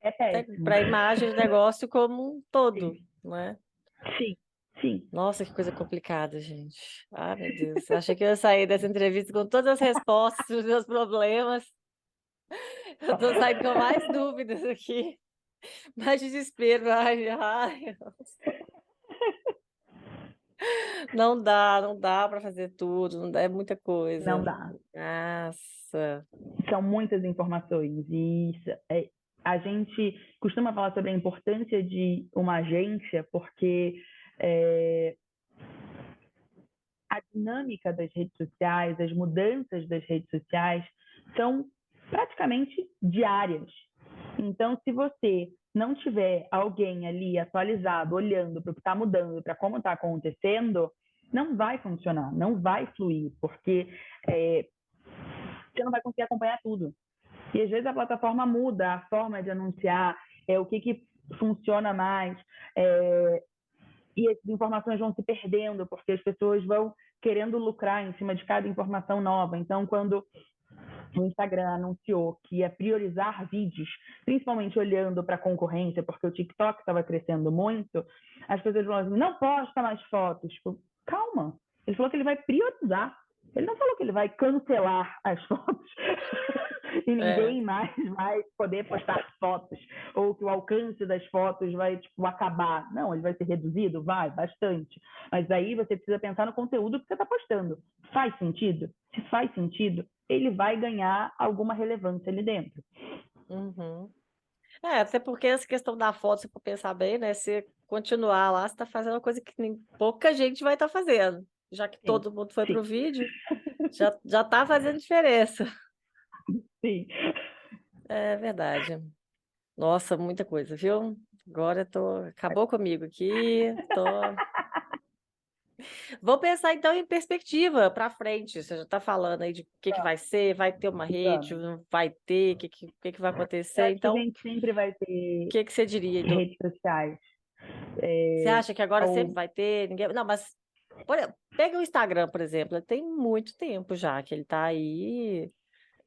É péssimo. para a imagem do negócio como um todo, Sim, não é? sim, sim. Nossa, que coisa complicada, gente. Ah, meu Deus. Achei que eu ia sair dessa entrevista com todas as respostas dos meus problemas. Eu tô saindo com mais dúvidas aqui, mais desespero. Ai, ai. Não dá para fazer tudo, não dá, é muita Não coisa. dá. Nossa. São muitas informações e a gente costuma falar sobre a importância de uma agência porque é, a dinâmica das redes sociais, as mudanças das redes sociais são praticamente diárias. Então, se você não tiver alguém ali atualizado, olhando para o que está mudando, para como está acontecendo, não vai funcionar, não vai fluir, porque você não vai conseguir acompanhar tudo. E às vezes a plataforma muda a forma de anunciar, o que funciona mais, e as informações vão se perdendo, porque as pessoas vão querendo lucrar em cima de cada informação nova. Então, quando o Instagram anunciou que ia priorizar vídeos, principalmente olhando para a concorrência, porque o TikTok estava crescendo muito, as pessoas falaram assim, não posta mais fotos. Tipo, calma, ele falou que ele vai priorizar. Ele não falou que ele vai cancelar as fotos e É. ninguém mais vai poder postar fotos, ou que o alcance das fotos vai tipo, acabar. Não, ele vai ser reduzido? Vai, bastante. Mas aí você precisa pensar no conteúdo que você está postando. Faz sentido? Se faz sentido, ele vai ganhar alguma relevância ali dentro. Uhum. É, até porque essa questão da foto, se for pensar bem, né? Se continuar lá, você está fazendo uma coisa que nem pouca gente vai estar fazendo. Já que Sim, todo mundo foi para sim, o vídeo, já está fazendo diferença. sim. É verdade. Nossa, muita coisa, viu? Agora acabou comigo aqui. Vou pensar então em perspectiva para frente. Você já está falando aí de o que que vai ser, vai ter uma rede, Vamos. não vai ter, o que que vai Eu acontecer. acho que a Então, o gente sempre vai ter que que você diria, Edu? redes sociais. Você acha que agora sempre Ou vai ter? Ninguém... Não, mas pega o Instagram, por exemplo. Ele tem muito tempo já que ele está aí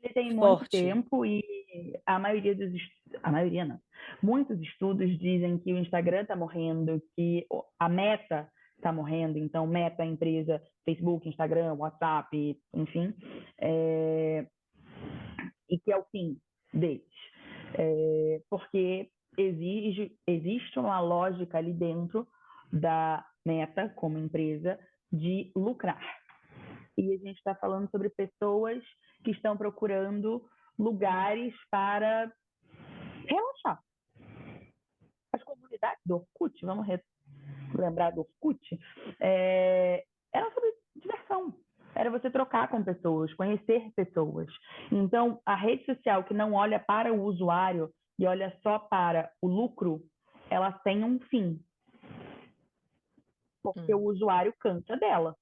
ele tem muito forte. tempo e a maioria a maioria não. Muitos estudos dizem que o Instagram está morrendo, que a Meta está morrendo. Então, Meta, a empresa, Facebook, Instagram, WhatsApp, enfim, e que é o fim deles. Porque existe uma lógica ali dentro da Meta, como empresa, de lucrar. E a gente está falando sobre pessoas que estão procurando lugares para relaxar. As comunidades do Orkut, vamos lembrar do Orkut, eram sobre diversão. Era você trocar com pessoas, conhecer pessoas. Então, a rede social que não olha para o usuário e olha só para o lucro, ela tem um fim, porque o Hum. usuário cansa dela.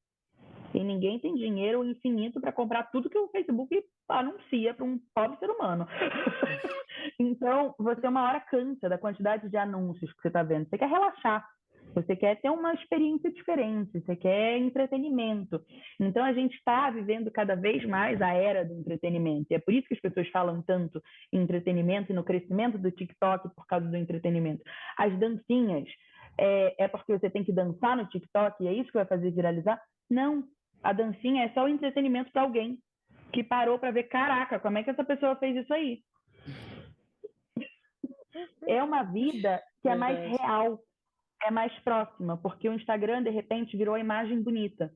E ninguém tem dinheiro infinito para comprar tudo que o Facebook anuncia para um pobre ser humano. Então, você uma hora cansa da quantidade de anúncios que você está vendo. Você quer relaxar. Você quer ter uma experiência diferente, você quer entretenimento. Então, a gente está vivendo cada vez mais a era do entretenimento. E é por isso que as pessoas falam tanto em entretenimento e no crescimento do TikTok por causa do entretenimento. As dancinhas, porque você tem que dançar no TikTok e é isso que vai fazer viralizar? Não. A dancinha é só o entretenimento para alguém que parou para ver, caraca, como é que essa pessoa fez isso aí? É uma vida que é mais Verdade. real, é mais próxima, porque o Instagram, de repente, virou a imagem bonita.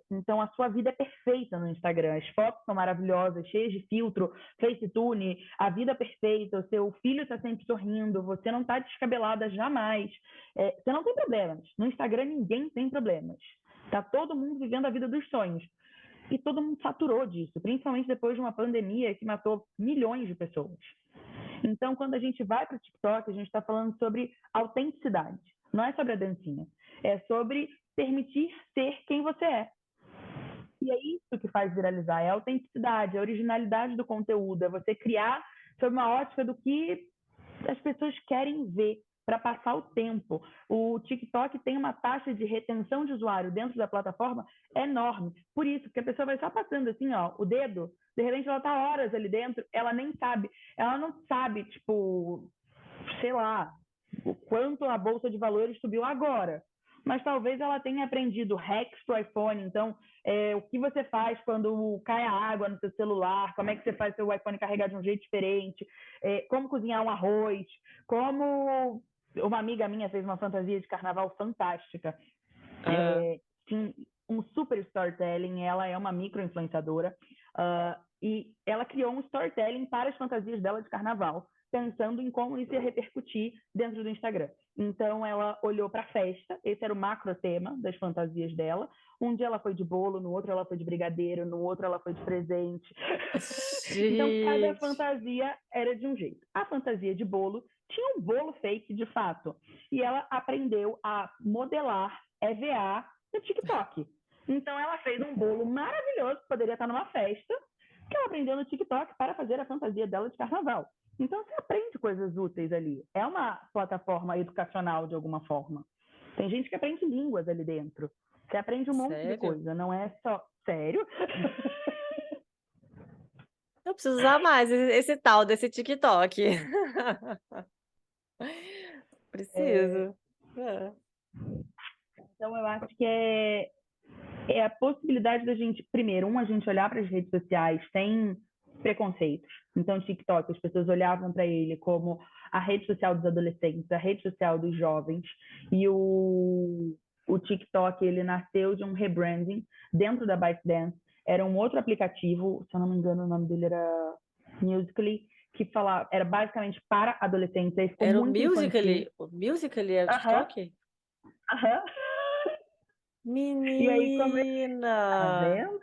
Então, a sua vida é perfeita no Instagram. As fotos são maravilhosas, cheias de filtro, FaceTune, a vida é perfeita, o seu filho está sempre sorrindo, você não está descabelada jamais. Você não tem problemas. No Instagram, ninguém tem problemas. Tá todo mundo vivendo a vida dos sonhos. e todo mundo saturou disso, principalmente depois de uma pandemia que matou milhões de pessoas. Então, quando a gente vai para o TikTok, a gente está falando sobre autenticidade. Não é sobre a dancinha. É sobre permitir ser quem você é. E é isso que faz viralizar. É a autenticidade, a originalidade do conteúdo. É você criar sob uma ótica do que as pessoas querem ver para passar o tempo. O TikTok tem uma taxa de retenção de usuário dentro da plataforma enorme. Por isso, porque a pessoa vai só passando assim, ó, o dedo, de repente ela tá horas ali dentro, ela nem sabe. Ela não sabe, tipo, sei lá, o quanto a bolsa de valores subiu agora. Mas talvez ela tenha aprendido hacks para o iPhone. Então, o que você faz quando cai a água no seu celular, como é que você faz seu iPhone carregar de um jeito diferente, como cozinhar um arroz, como uma amiga minha fez uma fantasia de carnaval fantástica. Tinha um super storytelling, ela é uma micro-influenciadora, e ela criou um storytelling para as fantasias dela de carnaval, pensando em como isso ia repercutir dentro do Instagram. Então, ela olhou para a festa, esse era o macro tema das fantasias dela. Um dia ela foi de bolo, no outro ela foi de brigadeiro, no outro ela foi de presente. Então, cada fantasia era de um jeito. A fantasia de bolo tinha um bolo fake, de fato. E ela aprendeu a modelar EVA no TikTok. Então, ela fez um bolo maravilhoso, que poderia estar numa festa, que ela aprendeu no TikTok para fazer a fantasia dela de carnaval. Então, você aprende coisas úteis ali. É uma plataforma educacional, de alguma forma. Tem gente que aprende línguas ali dentro. Você aprende um monte de coisa, não é só... Sério? Eu preciso usar mais esse tal desse TikTok. Preciso. Então, eu acho que é a possibilidade da gente, primeiro, a gente olhar para as redes sociais sem preconceitos. Então, o TikTok, as pessoas olhavam para ele como a rede social dos adolescentes, a rede social dos jovens, e o TikTok, ele nasceu de um rebranding dentro da ByteDance. Era um outro aplicativo, se eu não me engano, o nome dele era Musical.ly, que falava, era basicamente para adolescentes. Aí ficou era muito infantil. O Musical.ly é o TikTok? E aí, como tá Menina! vendo?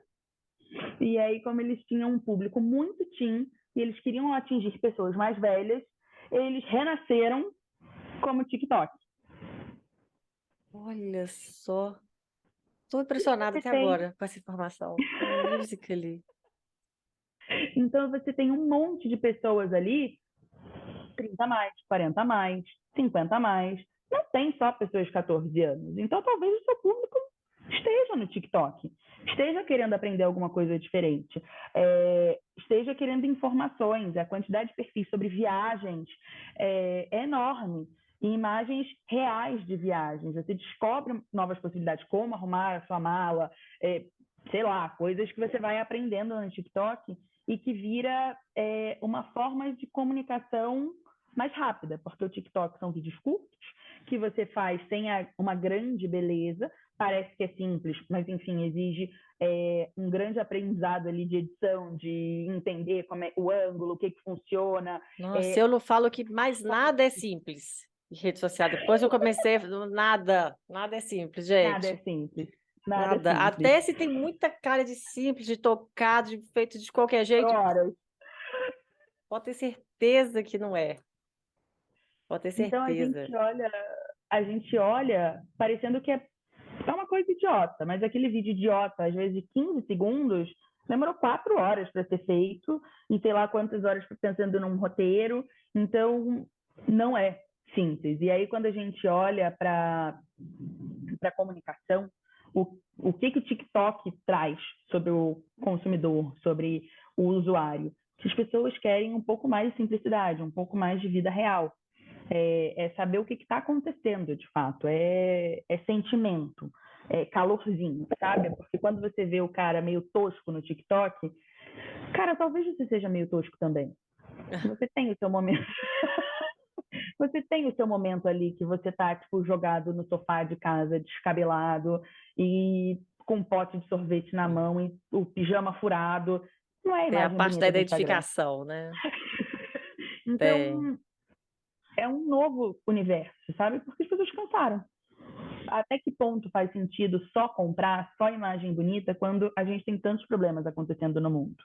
E aí, como eles tinham um público muito teen e eles queriam atingir pessoas mais velhas, eles renasceram como TikTok. Olha só. Estou impressionada até agora com essa informação. Musical.ly. Então, você tem um monte de pessoas ali, 30 a mais, 40 a mais, 50 a mais. Não tem só pessoas de 14 anos. Então, talvez o seu público esteja no TikTok, esteja querendo aprender alguma coisa diferente, esteja querendo informações. A quantidade de perfis sobre viagens é enorme. E imagens reais de viagens. Você descobre novas possibilidades, como arrumar a sua mala, sei lá, coisas que você vai aprendendo no TikTok e que vira uma forma de comunicação mais rápida, porque o TikTok são vídeos curtos, que você faz sem uma grande beleza, parece que é simples, mas enfim, exige um grande aprendizado ali de edição, de entender como é o ângulo, o que funciona. Nossa, eu não falo que mais nada é simples em rede social. Depois eu comecei, nada é simples, gente. Nada é simples. Nada. Até se tem muita cara de simples, de tocado, de feito de qualquer jeito. Horas. Pode ter certeza que não é. Pode ter certeza. Então a gente olha parecendo que é uma coisa idiota, mas aquele vídeo idiota, às vezes de 15 segundos, demorou 4 horas para ser feito, e sei lá quantas horas pensando num roteiro. Então, não é simples. E aí, quando a gente olha para a comunicação, o que o TikTok traz sobre o consumidor, sobre o usuário? Que as pessoas querem um pouco mais de simplicidade, um pouco mais de vida real. É saber o que está acontecendo, de fato. É sentimento, é calorzinho, sabe? Porque quando você vê o cara meio tosco no TikTok, cara, talvez você seja meio tosco também. Você tem o seu momento. Você tem o seu momento ali que você tá, tipo, jogado no sofá de casa, descabelado, e com um pote de sorvete na mão e o pijama furado. Não é a imagem Tem a parte da bonita do Instagram. identificação, né? Então, é um novo universo, sabe? Porque as pessoas cansaram. até que ponto faz sentido só comprar, só imagem bonita, quando a gente tem tantos problemas acontecendo no mundo?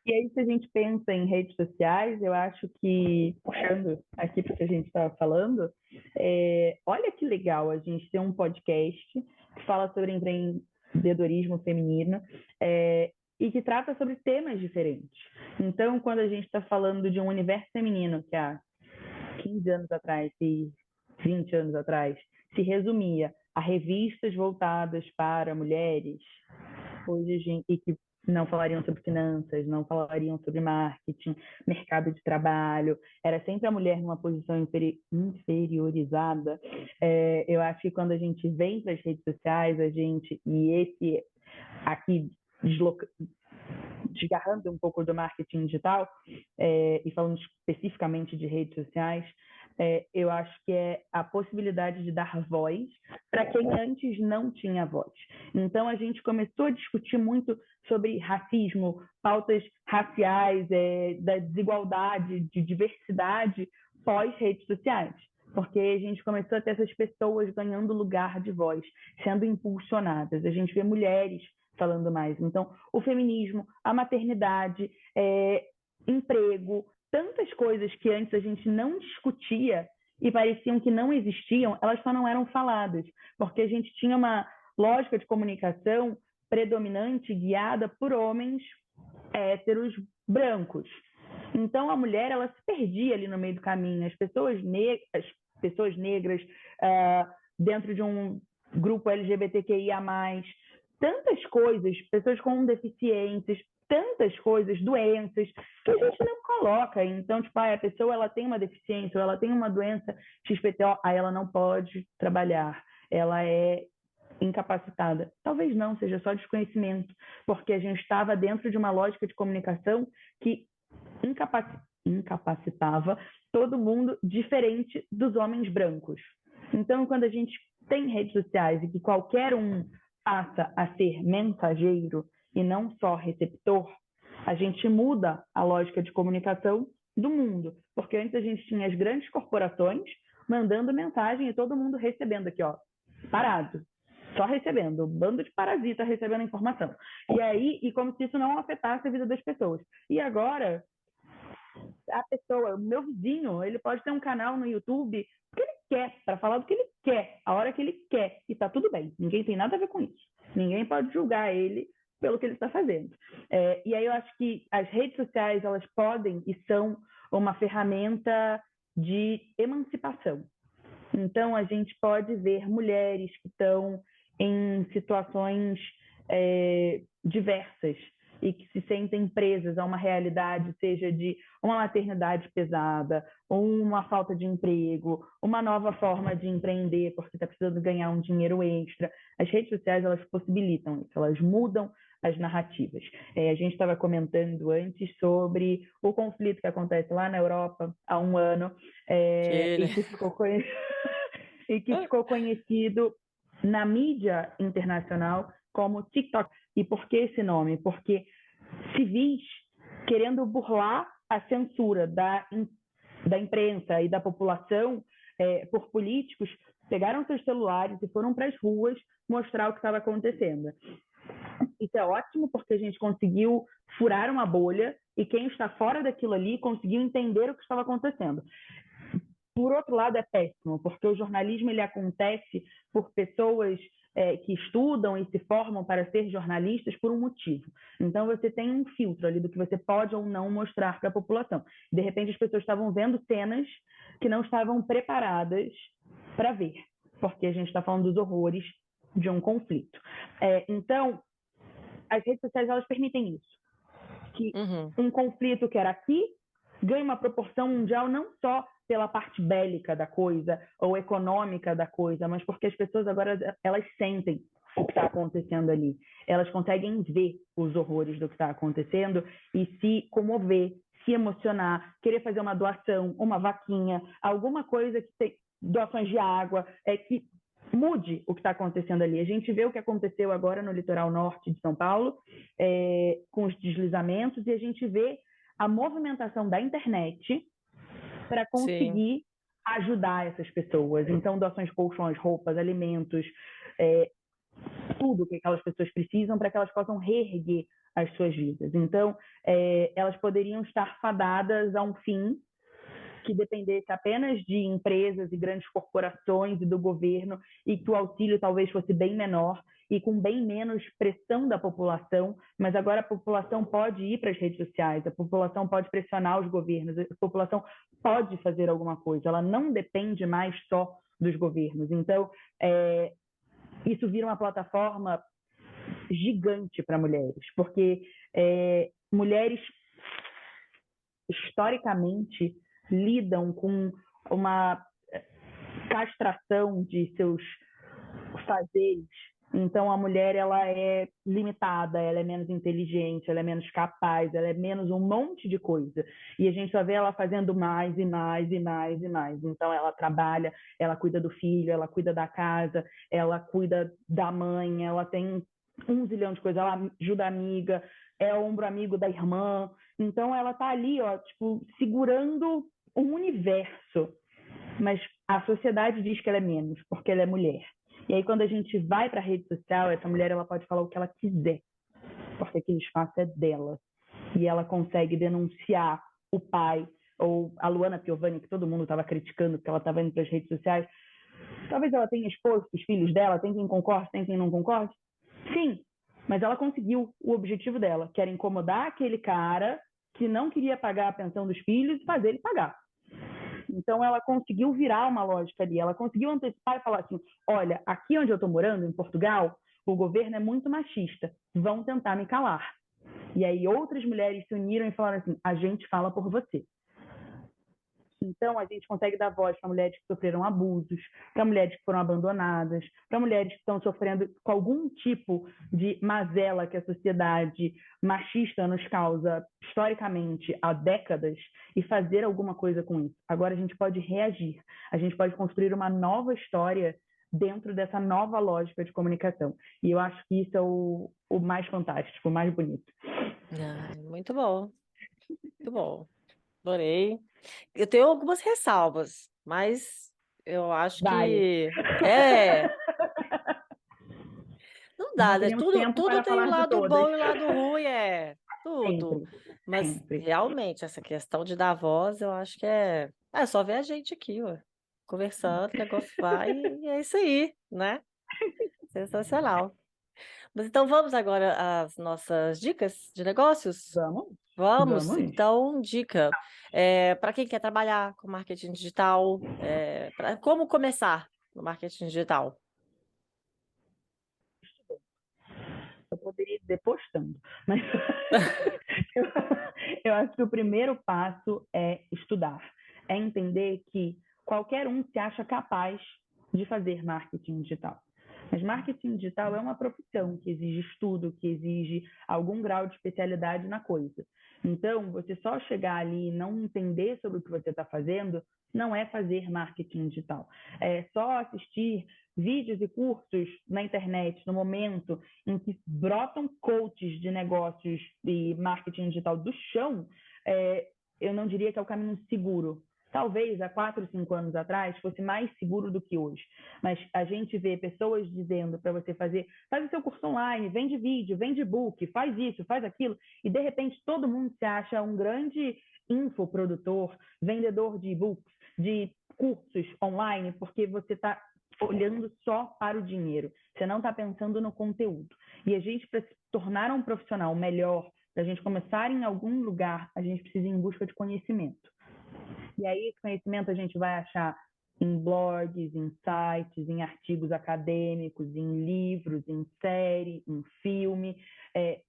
E aí, se a gente pensa em redes sociais, eu acho que, puxando aqui para o que a gente estava falando, olha que legal a gente ter um podcast que fala sobre empreendedorismo feminino e que trata sobre temas diferentes. Então, quando a gente está falando de um universo feminino que há 15 anos atrás e 20 anos atrás se resumia a revistas voltadas para mulheres, hoje e que não falariam sobre finanças, não falariam sobre marketing, mercado de trabalho, era sempre a mulher numa posição inferiorizada. Eu acho que quando a gente vem para as redes sociais, e esse aqui desgarrando um pouco do marketing digital e falando especificamente de redes sociais, eu acho que é a possibilidade de dar voz para quem antes não tinha voz. Então, a gente começou a discutir muito sobre racismo, pautas raciais, da desigualdade, de diversidade pós-redes sociais, porque a gente começou a ter essas pessoas ganhando lugar de voz, sendo impulsionadas. A gente vê mulheres falando mais. Então, o feminismo, a maternidade, emprego, tantas coisas que antes a gente não discutia e pareciam que não existiam, elas só não eram faladas, porque a gente tinha uma lógica de comunicação predominante guiada por homens héteros brancos. Então a mulher ela se perdia ali no meio do caminho. As pessoas negras dentro de um grupo LGBTQIA+, tantas coisas, pessoas com deficiências, tantas coisas, doenças, que a gente não coloca. Então, tipo, a pessoa ela tem uma deficiência, ou ela tem uma doença XPTO, aí ela não pode trabalhar, ela é incapacitada. Talvez não, seja só desconhecimento, porque a gente estava dentro de uma lógica de comunicação que incapacitava todo mundo diferente dos homens brancos. Então, quando a gente tem redes sociais e que qualquer um passa a ser mensageiro e não só receptor, a gente muda a lógica de comunicação do mundo. Porque antes a gente tinha as grandes corporações mandando mensagem e todo mundo recebendo aqui, ó, parado. Só recebendo, um bando de parasita recebendo informação. E como se isso não afetasse a vida das pessoas. E agora, a pessoa, o meu vizinho, ele pode ter um canal no YouTube que ele quer, para falar do que ele quer, a hora que ele quer, e tá tudo bem. Ninguém tem nada a ver com isso. Ninguém pode julgar ele pelo que ele está fazendo. E aí eu acho que as redes sociais, elas podem e são uma ferramenta de emancipação. Então, a gente pode ver mulheres que estão em situações diversas e que se sentem presas a uma realidade, seja de uma maternidade pesada, uma falta de emprego, uma nova forma de empreender porque está precisando ganhar um dinheiro extra. As redes sociais, elas possibilitam isso, elas mudam as narrativas. A gente estava comentando antes sobre o conflito que acontece lá na Europa há um ano e que ficou conhecido na mídia internacional como TikTok. E por que esse nome? Porque civis querendo burlar a censura da imprensa e da população por políticos pegaram seus celulares e foram para as ruas mostrar o que estava acontecendo. Isso é ótimo porque a gente conseguiu furar uma bolha e quem está fora daquilo ali conseguiu entender o que estava acontecendo. Por outro lado, é péssimo, porque o jornalismo ele acontece por pessoas que estudam e se formam para ser jornalistas por um motivo. Então, você tem um filtro ali do que você pode ou não mostrar para a população. De repente, as pessoas estavam vendo cenas que não estavam preparadas para ver, porque a gente está falando dos horrores de um conflito. Então, as redes sociais elas permitem isso. Que um conflito que era aqui ganha uma proporção mundial não só pela parte bélica da coisa ou econômica da coisa, mas porque as pessoas agora elas sentem o que está acontecendo ali. Elas conseguem ver os horrores do que está acontecendo e se comover, se emocionar, querer fazer uma doação, uma vaquinha, alguma coisa que tem doações de água, que mude o que está acontecendo ali. A gente vê o que aconteceu agora no litoral norte de São Paulo, com os deslizamentos, e a gente vê a movimentação da internet para conseguir ajudar essas pessoas. Então, doações, colchões, roupas, alimentos, tudo que aquelas pessoas precisam para que elas possam reerguer as suas vidas. Então, elas poderiam estar fadadas a um fim que dependesse apenas de empresas e grandes corporações e do governo, e que o auxílio talvez fosse bem menor e com bem menos pressão da população, mas agora a população pode ir para as redes sociais, a população pode pressionar os governos, a população pode fazer alguma coisa, ela não depende mais só dos governos. Então, isso vira uma plataforma gigante para mulheres, porque mulheres historicamente lidam com uma castração de seus fazeres. Então a mulher ela é limitada, ela é menos inteligente, ela é menos capaz, ela é menos um monte de coisa. E a gente só vê ela fazendo mais e mais e mais e mais. Então ela trabalha, ela cuida do filho, ela cuida da casa, ela cuida da mãe, ela tem um zilhão de coisas, ela ajuda a amiga, é o ombro amigo da irmã. Então ela tá ali, ó, tipo, segurando um universo. Mas a sociedade diz que ela é menos, porque ela é mulher. E aí, quando a gente vai para a rede social, essa mulher ela pode falar o que ela quiser, porque aquele espaço é dela. E ela consegue denunciar o pai, ou a Luana Piovani, que todo mundo estava criticando porque ela estava indo para as redes sociais. Talvez ela tenha exposto os filhos dela, tem quem concorde, tem quem não concorde. Sim, mas ela conseguiu o objetivo dela, que era incomodar aquele cara que não queria pagar a pensão dos filhos e fazer ele pagar. Então, ela conseguiu virar uma lógica ali, ela conseguiu antecipar e falar assim, olha, aqui onde eu estou morando, em Portugal, o governo é muito machista, vão tentar me calar. E aí outras mulheres se uniram e falaram assim, a gente fala por você. Então, a gente consegue dar voz para mulheres que sofreram abusos, para mulheres que foram abandonadas, para mulheres que estão sofrendo com algum tipo de mazela que a sociedade machista nos causa historicamente há décadas e fazer alguma coisa com isso. Agora a gente pode reagir, a gente pode construir uma nova história dentro dessa nova lógica de comunicação. E eu acho que isso é o mais fantástico, o mais bonito. Muito bom, muito bom. Adorei. Eu tenho algumas ressalvas, mas eu acho Vai. que não Não dá, né? teríamos Tudo, tempo tudo para tem o falar de lado todas. bom e o lado ruim, tudo. Sempre, Mas sempre. realmente essa questão de dar voz, eu acho que é só ver a gente aqui, ó, conversando, o negócio vai e é isso aí, né? Sensacional. Mas então vamos agora às nossas dicas de negócios? Vamos, Vamos, vamos. então, dica. Para quem quer trabalhar com marketing digital, como começar no marketing digital? Eu poderia dizer postando, mas eu, eu acho que o primeiro passo é estudar, é entender que qualquer um se acha capaz de fazer marketing digital. Mas marketing digital é uma profissão que exige estudo, que exige algum grau de especialidade na coisa. Então, você só chegar ali e não entender sobre o que você está fazendo não é fazer marketing digital. É só assistir vídeos e cursos na internet no momento em que brotam coaches de negócios e marketing digital do chão, eu não diria que é o caminho seguro. Talvez há 4, 5 anos atrás fosse mais seguro do que hoje. Mas a gente vê pessoas dizendo para você faz o seu curso online, vende vídeo, vende book, faz isso, faz aquilo, e de repente todo mundo se acha um grande infoprodutor, vendedor de e-books, de cursos online, porque você está olhando só para o dinheiro. Você não está pensando no conteúdo. E a gente, para se tornar um profissional melhor, para a gente começar em algum lugar, a gente precisa ir em busca de conhecimento. E aí, esse conhecimento a gente vai achar em blogs, em sites, em artigos acadêmicos, em livros, em série, em filme. É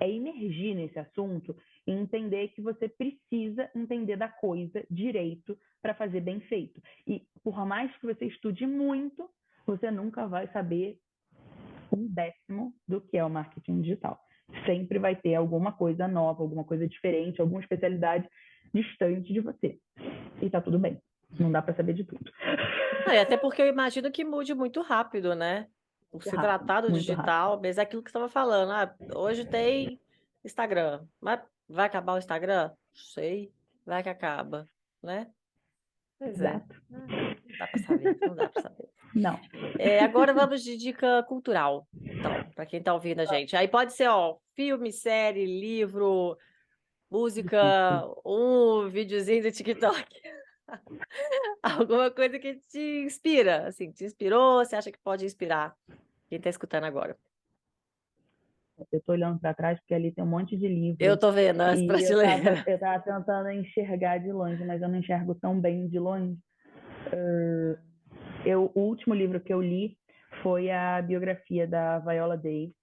emergir nesse assunto e entender que você precisa entender da coisa direito para fazer bem feito. E por mais que você estude muito, você nunca vai saber 1/10 do que é o marketing digital. Sempre vai ter alguma coisa nova, alguma coisa diferente, alguma especialidade distante de você. E tá tudo bem. Não dá para saber de tudo. E até porque eu imagino que mude muito rápido, né? Por Muito se rápido, tratar do muito rápido. digital, mas é aquilo que você estava falando. Hoje tem Instagram, mas vai acabar o Instagram? Não sei, vai que acaba, né? Pois é. Exato. Não dá para saber, não dá para saber. Não. Agora vamos de dica cultural, então, para quem está ouvindo a gente. Aí pode ser, ó, filme, série, livro, música, Difícil. um videozinho do TikTok. Alguma coisa que te inspira, assim, te inspirou, você acha que pode inspirar quem está escutando agora? Eu estou olhando para trás porque ali tem um monte de Eu livro tô vendo as e eu tava, prateleiras. eu tava tentando enxergar de longe, mas eu não enxergo tão bem de longe. O último livro que eu li foi a biografia da Viola Davis.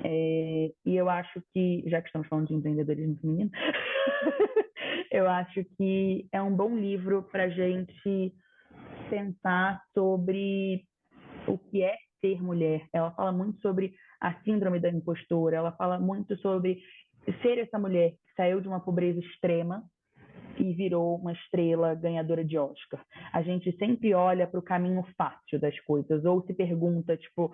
E eu acho que, já que estamos falando de empreendedorismo feminino, eu acho que é um bom livro para a gente pensar sobre o que é ser mulher. Ela fala muito sobre a síndrome da impostora, ela fala muito sobre ser essa mulher que saiu de uma pobreza extrema e virou uma estrela ganhadora de Oscar. A gente sempre olha para o caminho fácil das coisas, ou se pergunta, tipo,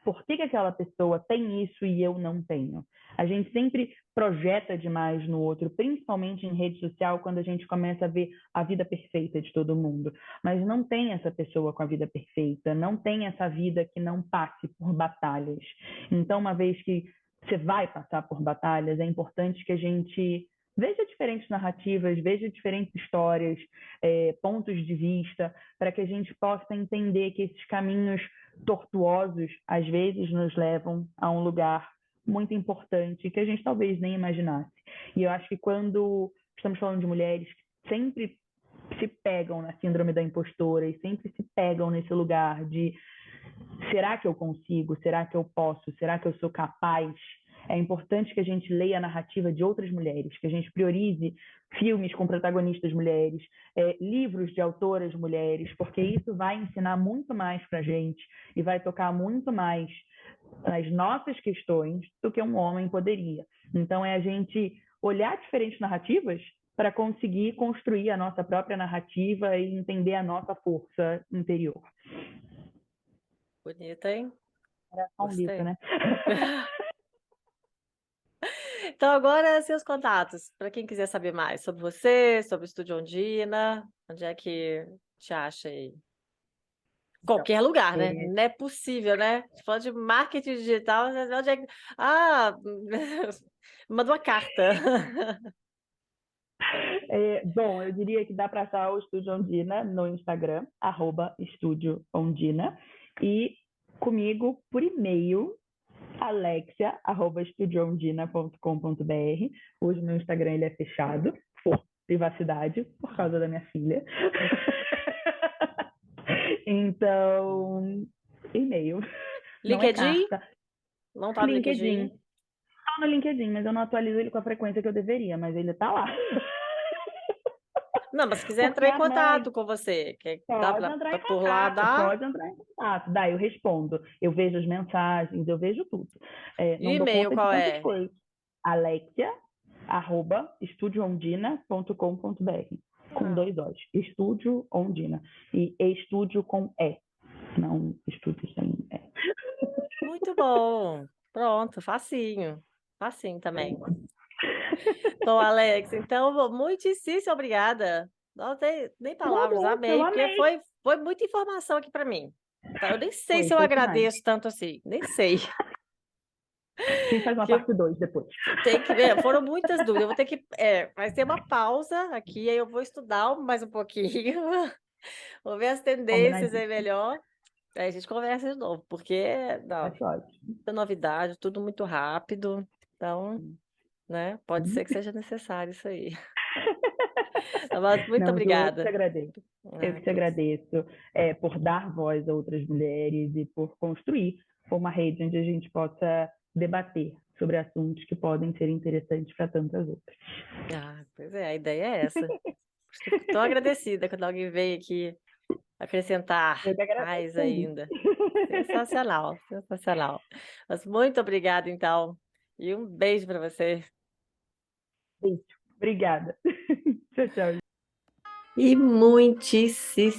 por que aquela pessoa tem isso e eu não tenho? A gente sempre projeta demais no outro, principalmente em rede social, quando a gente começa a ver a vida perfeita de todo mundo. Mas não tem essa pessoa com a vida perfeita, não tem essa vida que não passe por batalhas. Então, uma vez que você vai passar por batalhas, é importante que a gente veja diferentes narrativas, veja diferentes histórias, pontos de vista, para que a gente possa entender que esses caminhos tortuosos, às vezes, nos levam a um lugar muito importante que a gente talvez nem imaginasse. E eu acho que quando estamos falando de mulheres que sempre se pegam na síndrome da impostora e sempre se pegam nesse lugar de será que eu consigo? Será que eu posso? Será que eu sou capaz? É importante que a gente leia a narrativa de outras mulheres, que a gente priorize filmes com protagonistas mulheres, livros de autoras mulheres, porque isso vai ensinar muito mais para a gente e vai tocar muito mais nas nossas questões do que um homem poderia. Então, é a gente olhar diferentes narrativas para conseguir construir a nossa própria narrativa e entender a nossa força interior. Bonita, hein? Era só um livro, Gostei. né? Então, agora seus contatos, para quem quiser saber mais sobre você, sobre o Estúdio Ondina, onde é que te acha aí? Então, Qualquer lugar, né? é, Não é possível, né? Se for de marketing digital, onde é que... Ah, manda uma carta. bom, eu diria que dá para achar o Estúdio Ondina no Instagram, @Estúdio Ondina, e comigo por e-mail, alexia@estudioondina.com.br. Hoje meu Instagram ele é fechado por privacidade, por causa da minha filha. Então, e-mail, não é LinkedIn? carta. Não tá no LinkedIn. LinkedIn? Estou no LinkedIn, mas eu não atualizo ele com a frequência que eu deveria, mas ele está lá. Não, mas se quiser Porque entrar em a mãe contato com você, que dá pode entrar em por lá, contato, dá? pode entrar em contato. Daí eu respondo, eu vejo as mensagens, eu vejo tudo. E o Não dou e-mail conta de qual tantas é? coisas. Alexia@estudioondina.com.br com Ah, 2 O's. Estúdio Ondina. E estúdio com E, não estúdio sem E. muito bom. Pronto, facinho. Facinho também. Bom, Alex, então, muitíssimo obrigada. Não tem nem Tá palavras, bom, eu amei, porque amei. foi muita informação aqui para mim. Tá, eu nem sei se eu Foi demais. agradeço tanto assim, nem sei. A gente faz uma Que eu parte 2 depois. tenho que ver, foram muitas dúvidas. Eu vou ter que, vai ter uma pausa aqui, aí eu vou estudar mais um pouquinho, vou ver as tendências aí Combinadíssimo. melhor. Aí a gente conversa de novo, porque, Tá não, ótimo. muita novidade, tudo muito rápido. Então, né, pode ser que Uhum. seja necessário isso aí. Mas muito Não, Ju, eu que te obrigada. agradeço. Eu Ah, que te agradeço por dar voz a outras mulheres e por construir uma rede onde a gente possa debater sobre assuntos que podem ser interessantes para tantas outras. pois é, a ideia é essa. Estou agradecida quando alguém veio aqui acrescentar Eu que agradeço mais o convite. ainda. Sensacional, sensacional. Mas muito obrigada, então. E um beijo para você. Beijo. Obrigada. Tchau, tchau. E muitíssima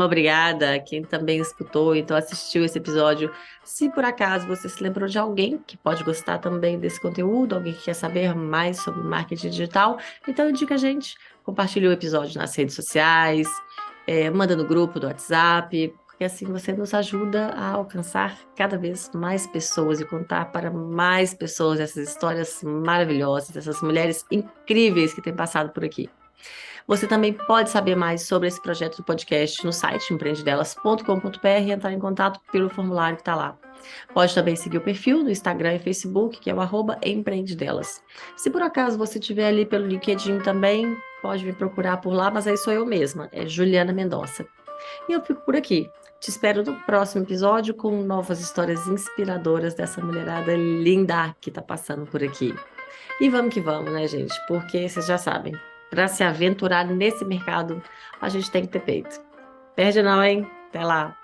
obrigada a quem também escutou, então assistiu esse episódio. Se por acaso você se lembrou de alguém que pode gostar também desse conteúdo, alguém que quer saber mais sobre marketing digital, então indica a gente, compartilha o episódio nas redes sociais, manda no grupo do WhatsApp, porque assim você nos ajuda a alcançar cada vez mais pessoas e contar para mais pessoas essas histórias maravilhosas, essas mulheres incríveis que têm passado por aqui. Você também pode saber mais sobre esse projeto do podcast no site empreendedelas.com.br e entrar em contato pelo formulário que está lá. Pode também seguir o perfil no Instagram e Facebook, que é o @empreendedelas. Se por acaso você estiver ali pelo LinkedIn também, pode me procurar por lá, mas aí sou eu mesma, é Juliana Mendonça. E eu fico por aqui. Te espero no próximo episódio com novas histórias inspiradoras dessa mulherada linda que está passando por aqui. E vamos que vamos, né, gente? Porque vocês já sabem, para se aventurar nesse mercado, a gente tem que ter peito. Perde não, hein? Até lá.